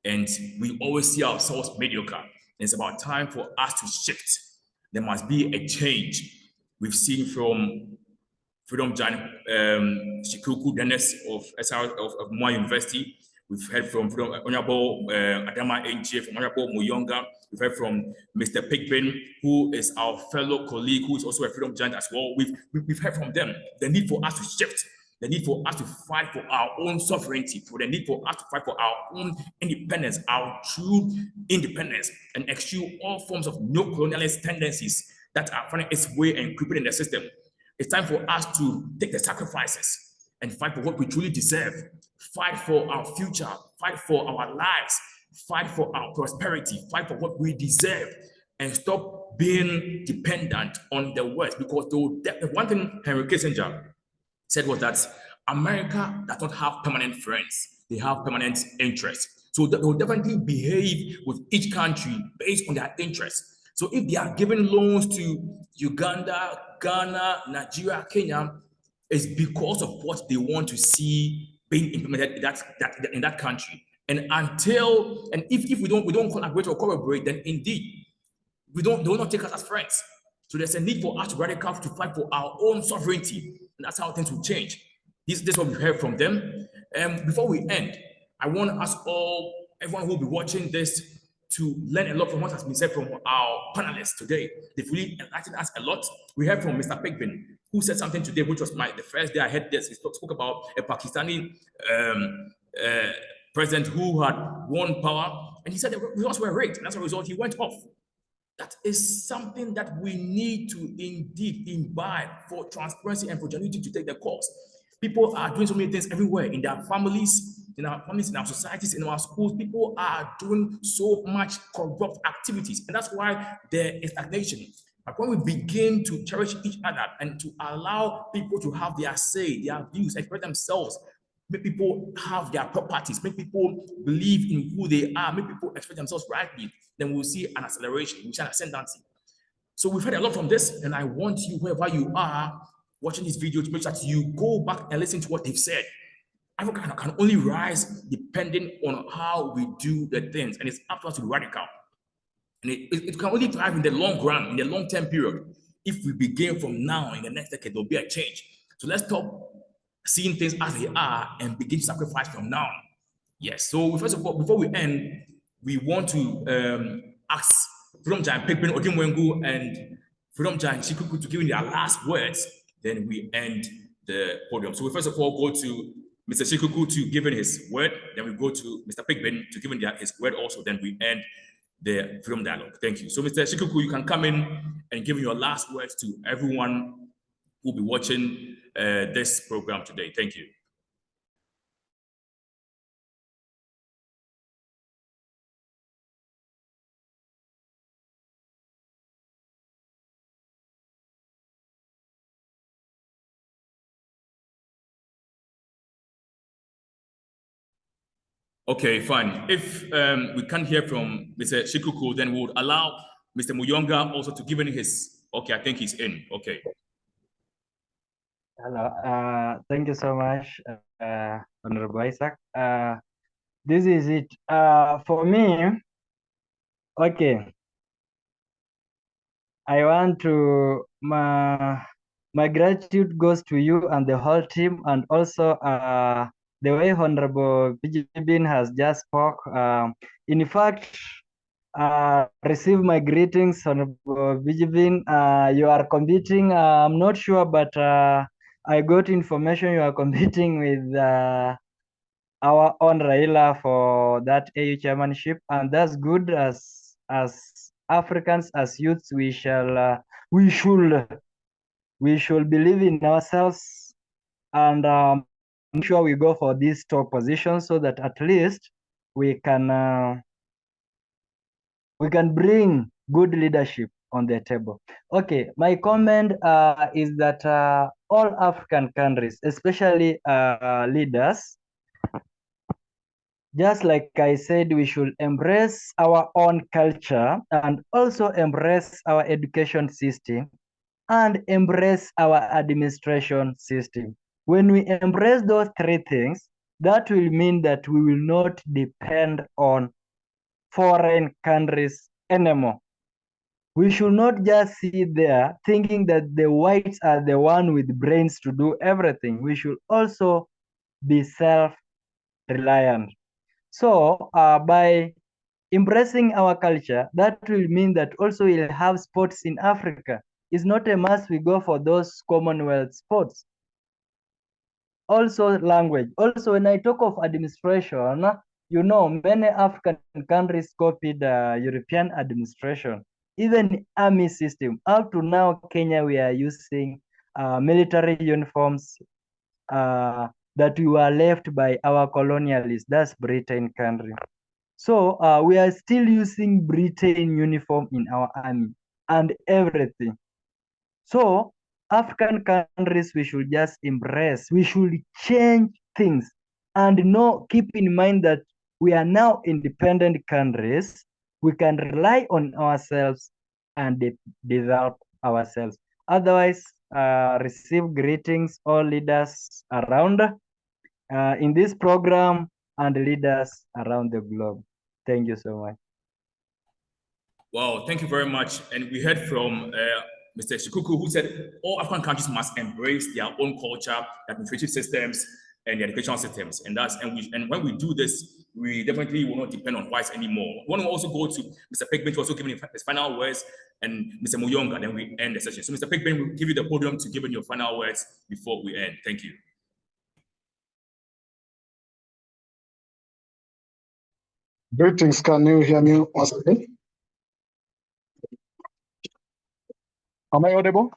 And we always see ourselves mediocre. It's about time for us to shift. There must be a change. We've seen from Freedom Giant Shikuku Dennis of Moi University, We've heard from Honorable Adama NJ, from Honorable Muyonga. We've heard from Mr. Pigbin, who is our fellow colleague, who is also a freedom giant as well. We've heard from them the need for us to shift, the need for us to fight for our own sovereignty, for the need for us to fight for our own independence, our true independence, and eschew all forms of neo-colonialist tendencies that are finding its way and creeping in the system. It's time for us to take the sacrifices and fight for what we truly deserve, fight for our future, fight for our lives, fight for our prosperity, fight for what we deserve, and stop being dependent on the West. Because the one thing Henry Kissinger said was that America does not have permanent friends, they have permanent interests. So they will definitely behave with each country based on their interests. So if they are giving loans to Uganda, Ghana, Nigeria, Kenya, it's because of what they want to see being implemented in that country. And if we don't collaborate or cooperate, then indeed they will not take us as friends. So there's a need for us to radical to fight for our own sovereignty, and that's how things will change. This is what we heard from them. Before we end, I want us all, everyone who will be watching this, to learn a lot from what has been said from our panelists today. They've really enlightened us a lot. We heard from Mr. Pigbin, who said something today, which was the first day I heard this. He spoke about a Pakistani president who had won power, and he said the results were rigged, and as a result, he went off. That is something that we need to indeed imbibe for transparency and for genuinity to take the course. People are doing so many things everywhere in their families, in our societies, in our schools. People are doing so much corrupt activities, and that's why there is stagnation. But when we begin to cherish each other and to allow people to have their say, their views, express themselves, make people have their properties, make people believe in who they are, make people express themselves rightly, then we'll see an acceleration, we'll see an ascendancy. So we've heard a lot from this, and I want you, wherever you are, watching this video, to make sure that you go back and listen to what they've said. Africa can only rise depending on how we do the things, and it's up to us to be radical. And it can only thrive in the long run, in the long-term period. If we begin from now, in the next decade, there'll be a change. So let's stop seeing things as they are and begin to sacrifice from now. Yes, so first of all, before we end, we want to ask Freedom Giant Pigbin Odimwengu and Freedom Giant Chikuku to give their last words, then we end the podium. So we first of all go to Mr. Chikuku to give in his word, then we go to Mr. Pigbin to give in his word also, then we end the Freedom Dialogue. Thank you. So Mr. Chikuku, you can come in and give your last words to everyone who will be watching this program today. Thank you. Okay, fine. If we can't hear from Mr. Chikuku, then we would allow Mr. Muyonga also to give in his. Okay, I think he's in. Okay. Hello. Thank you so much, Honorable Isaac. This is it. For me, okay. I want to my gratitude goes to you and the whole team, and also the way Honorable Bijibin has just spoke. In fact, receive my greetings, Honorable Bijibin. You are competing. I'm not sure, but I got information you are competing with our own Raila for that AU chairmanship, and that's good. As Africans, as youths, we should believe in ourselves and make sure we go for these top positions so that at least we can bring good leadership on the table. Okay, my comment is that all African countries, especially leaders, just like I said, we should embrace our own culture and also embrace our education system and embrace our administration system. When we embrace those three things, that will mean that we will not depend on foreign countries anymore. We should not just sit there thinking that the whites are the one with brains to do everything. We should also be self-reliant. So by embracing our culture, that will mean that also we'll have sports in Africa. It's not a must we go for those Commonwealth sports. Also language. Also, when I talk of administration, you know, many African countries copied European administration, even army system. Up to now, Kenya, we are using military uniforms that we were left by our colonialists, that's Britain country. So we are still using Britain uniform in our army and everything. So African countries, we should just embrace, we should change things and keep in mind that we are now independent countries. We can rely on ourselves and develop ourselves. Otherwise, receive greetings, all leaders around in this program and leaders around the globe. Thank you so much. Wow, thank you very much. And we heard from Mr. Shikuku, who said all African countries must embrace their own culture, their administrative systems, and their educational systems. And when we do this, we definitely will not depend on whites anymore. We want to also go to Mr. Pigman to also give his final words, and Mr. Muyonga, then we end the session. So Mr. Pigman, we'll give you the podium to give in your final words before we end. Thank you. Greetings, can you hear me once again? Am I audible?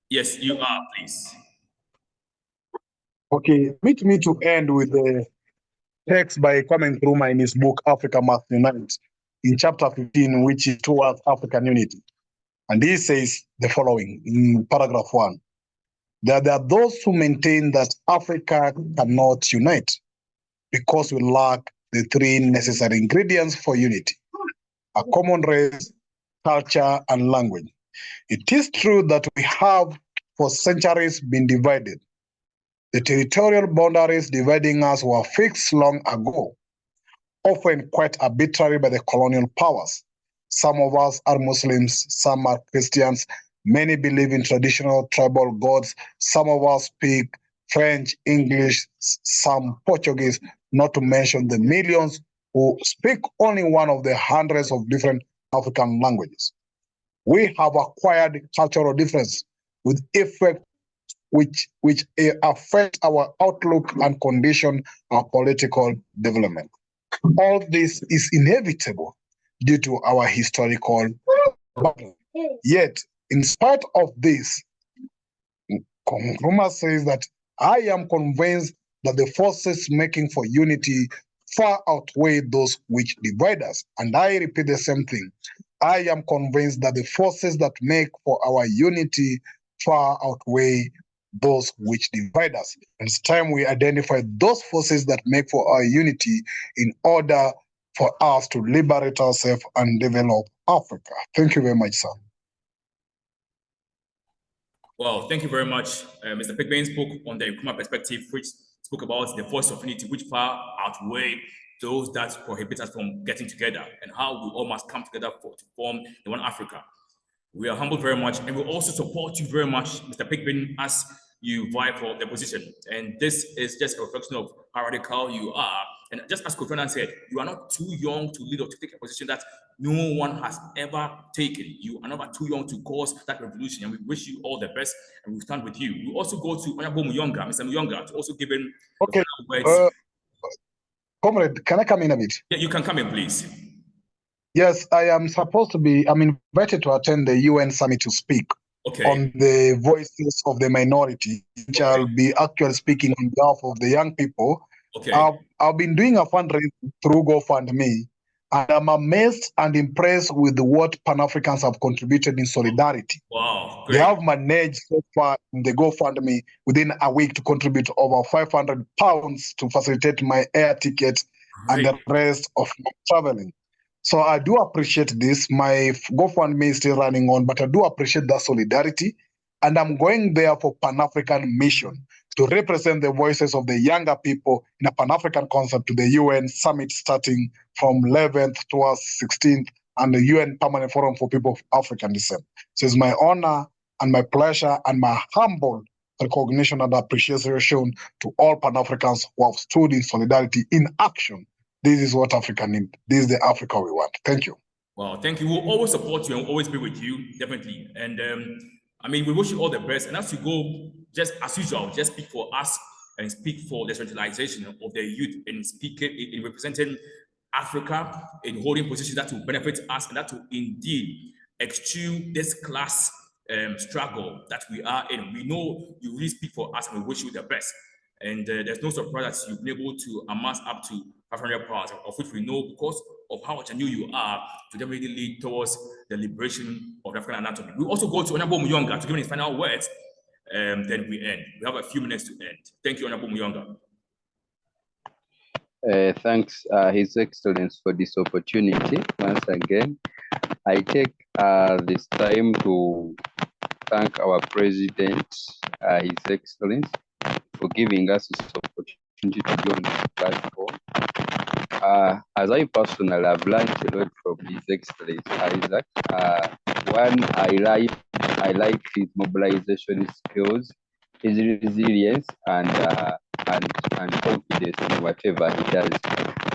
Yes, you are, please. Okay, permit me to end with the text by Kwame Nkrumah in his book, Africa Must Unite, in chapter 15, which is towards African unity. And he says the following in paragraph 1, that there are those who maintain that Africa cannot unite because we lack the three necessary ingredients for unity: a common race, culture, and language. It is true that we have for centuries been divided. The territorial boundaries dividing us were fixed long ago, often quite arbitrary by the colonial powers. Some of us are Muslims, some are Christians, many believe in traditional tribal gods, some of us speak French, English, some Portuguese, not to mention the millions who speak only one of the hundreds of different African languages. We have acquired cultural difference with effect which affect our outlook and condition our political development. All this is inevitable due to our historical background. Yet, in spite of this, Nkrumah says that I am convinced that the forces making for unity far outweigh those which divide us. And I repeat the same thing. I am convinced that the forces that make for our unity far outweigh those which divide us. And it's time we identify those forces that make for our unity in order for us to liberate ourselves and develop Africa. Thank you very much, sir. Well, thank you very much. Mr. Pigman spoke on the Nkrumah perspective, which spoke about the force of unity, which far outweigh those that prohibit us from getting together, and how we all must come together to form the one Africa. We are humbled very much, and we also support you very much, Mr. Pigman, as you vie for the position. And this is just a reflection of how radical you are. And just as Kofi Annan said, you are not too young to lead or to take a position that no one has ever taken. You are never too young to cause that revolution, and we wish you all the best, and we stand with you. We also go to Honorable Muyonga, Mr. Muyonga, to also give him okay. Words. Comrade, can I come in a bit? Yeah, you can come in, please. Yes, I'm invited to attend the UN summit to speak on the voices of the minority, which I'll be actually speaking on behalf of the young people. I've been doing a fundraiser through GoFundMe, and I'm amazed and impressed with what Pan-Africans have contributed in solidarity. Wow, great. They have managed so far in the GoFundMe within a week to contribute over £500 to facilitate my air ticket and the rest of my traveling. So I do appreciate this. My GoFundMe is still running on, but I do appreciate that solidarity. And I'm going there for Pan-African mission to represent the voices of the younger people in a Pan-African concept to the UN summit starting from 11th towards 16th and the UN Permanent Forum for People of African Descent. So it's my honor and my pleasure and my humble recognition and appreciation to all Pan-Africans who have stood in solidarity in action. This is what Africa needs. This is the Africa we want. Thank you. Well, thank you. We'll always support you and always be with you, definitely. And I mean, we wish you all the best. And as you go, just as usual, just speak for us and speak for the centralization of the youth in speaking, in representing Africa, in holding positions that will benefit us and that will indeed eschew this class struggle that we are in. We know you really speak for us and we wish you the best. And there's no surprise that you've been able to amass up to 500 pounds, of which we know because of how genuine you are to definitely lead towards the liberation of African anatomy. We also go to Honorable Muyonga to give his final words, then we end. We have a few minutes to end. Thank you, Honorable Muyonga. Thanks, His Excellency, for this opportunity. Once again, I take this time to thank our President, His Excellency, for giving us this opportunity to be on this platform. As I personally have learned a lot from His Excellency Isaac. One, I like his mobilization skills, his resilience, and confidence in whatever he does.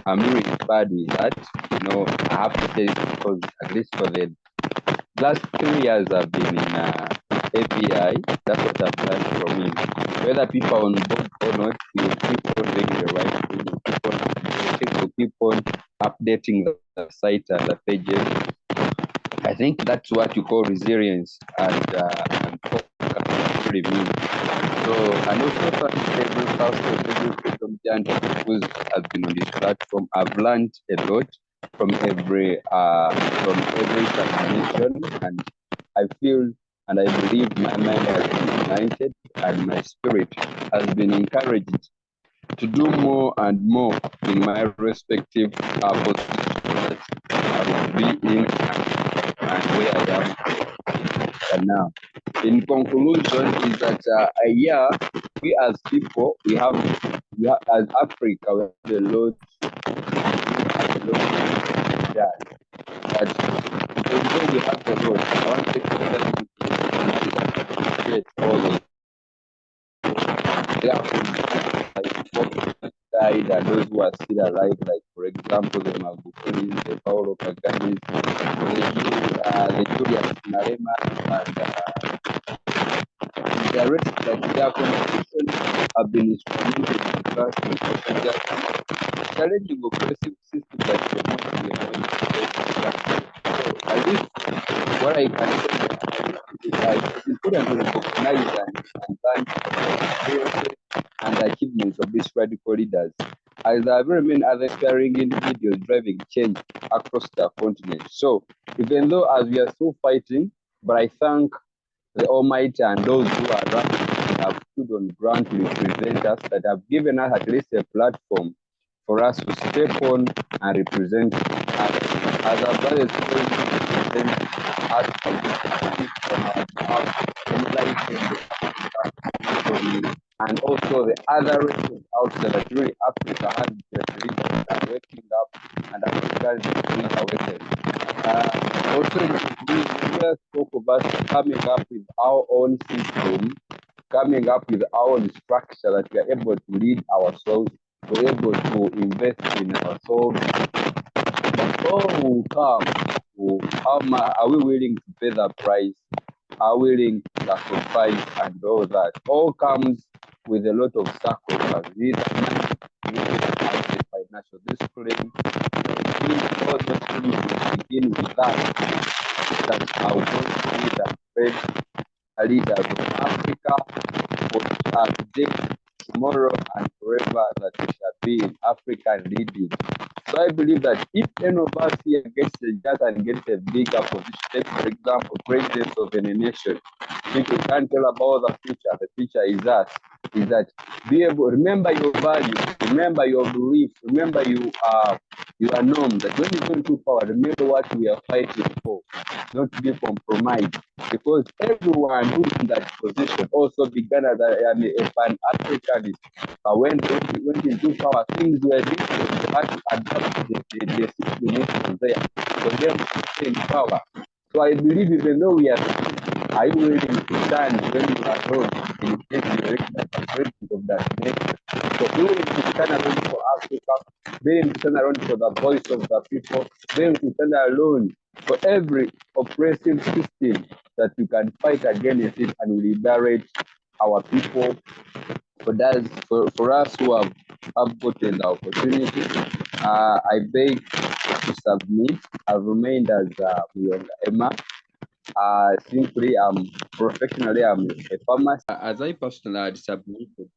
I'm really inspired with that. You know, I have to say this because at least for the last 3 years I've been in API. That's what I've learned from him. Whether people are on board or not, you keep on doing the right thing. You keep on updating the site and the pages. I think that's what you call resilience and focus really means. So, and also thank every person, every freedom giant who has been on this platform. I've learned a lot from every transmission, and I feel and I believe my mind has been united and my spirit has been encouraged to do more and more in my respective positions I will be in and where I am now. In conclusion, is that we as people, we have as Africa, we have a lot, yeah. But although we have a lot, I want to appreciate all the died and those who are still alive, like for example the Magufulis, the Paulo Kaganis, the Julius Malema, and the rest, that their contributions have been instrumental in the class and challenging oppressive system that promotes the economic. So at least what I can say is that it's important to recognize and thank and the achievements of these radical leaders, as there are very many other inspiring individuals driving change across the continent. So, even though as we are still fighting, but I thank the Almighty and those who are running and have stood on ground to represent us, that have given us at least a platform for us to step on and represent us. As our brothers represent us and also the other regions outside that really Africa has the regions are waking up and Africa is being awakened. Also, we spoke of us coming up with our own system, coming up with our own structure that we are able to lead ourselves, we're able to invest in ourselves. But all will come to are we willing to pay the price? Are willing to sacrifice and all that? All comes with a lot of sacrifice. These are financial discipline. All those things begin with that are going to be the great leaders of Africa for today, tomorrow, and forever, that we shall be in Africa leading. So I believe that if any of us here gets a chance and gets a bigger position, take for example, president of a nation, if you can't tell about the future is us, is that be able, remember your values, remember your beliefs, remember your norms, that when you go into power, remember what we are fighting for, not to be compromised, because everyone who's in that position also began as a pan-Africanist. When they went into power, things were different. They had to adapt the system was there for them to stay in power. So I believe even though we are Are you willing to stand when you are alone in case you elect the president of that nation? So be willing to stand alone for Africa, be willing to stand alone for the voice of the people, be willing to stand alone for every oppressive system that you can fight against it and liberate our people. For us who have gotten the opportunity, I beg to submit. I've remained as Emma. Simply, professionally, I'm a pharmacist. As I personally had submitted,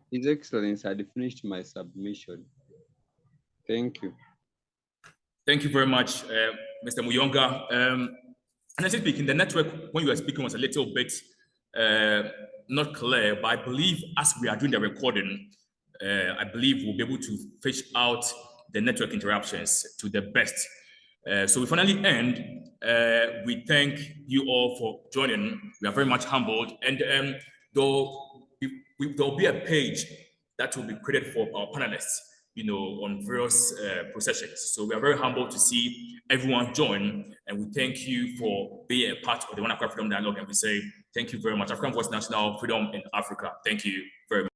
His Excellency had finished my submission. Thank you. Thank you very much, Mr. Muyonga. Honestly speaking, the network when you were speaking was a little bit not clear, but I believe as we are doing the recording, I believe we'll be able to fish out the network interruptions to the best. So we finally end. We thank you all for joining. We are very much humbled, and there'll be a page that will be created for our panelists, on various processions. So we are very humbled to see everyone join, and we thank you for being a part of the One Africa Freedom Dialogue. And we say thank you very much. African Voice National Freedom in Africa. Thank you very much.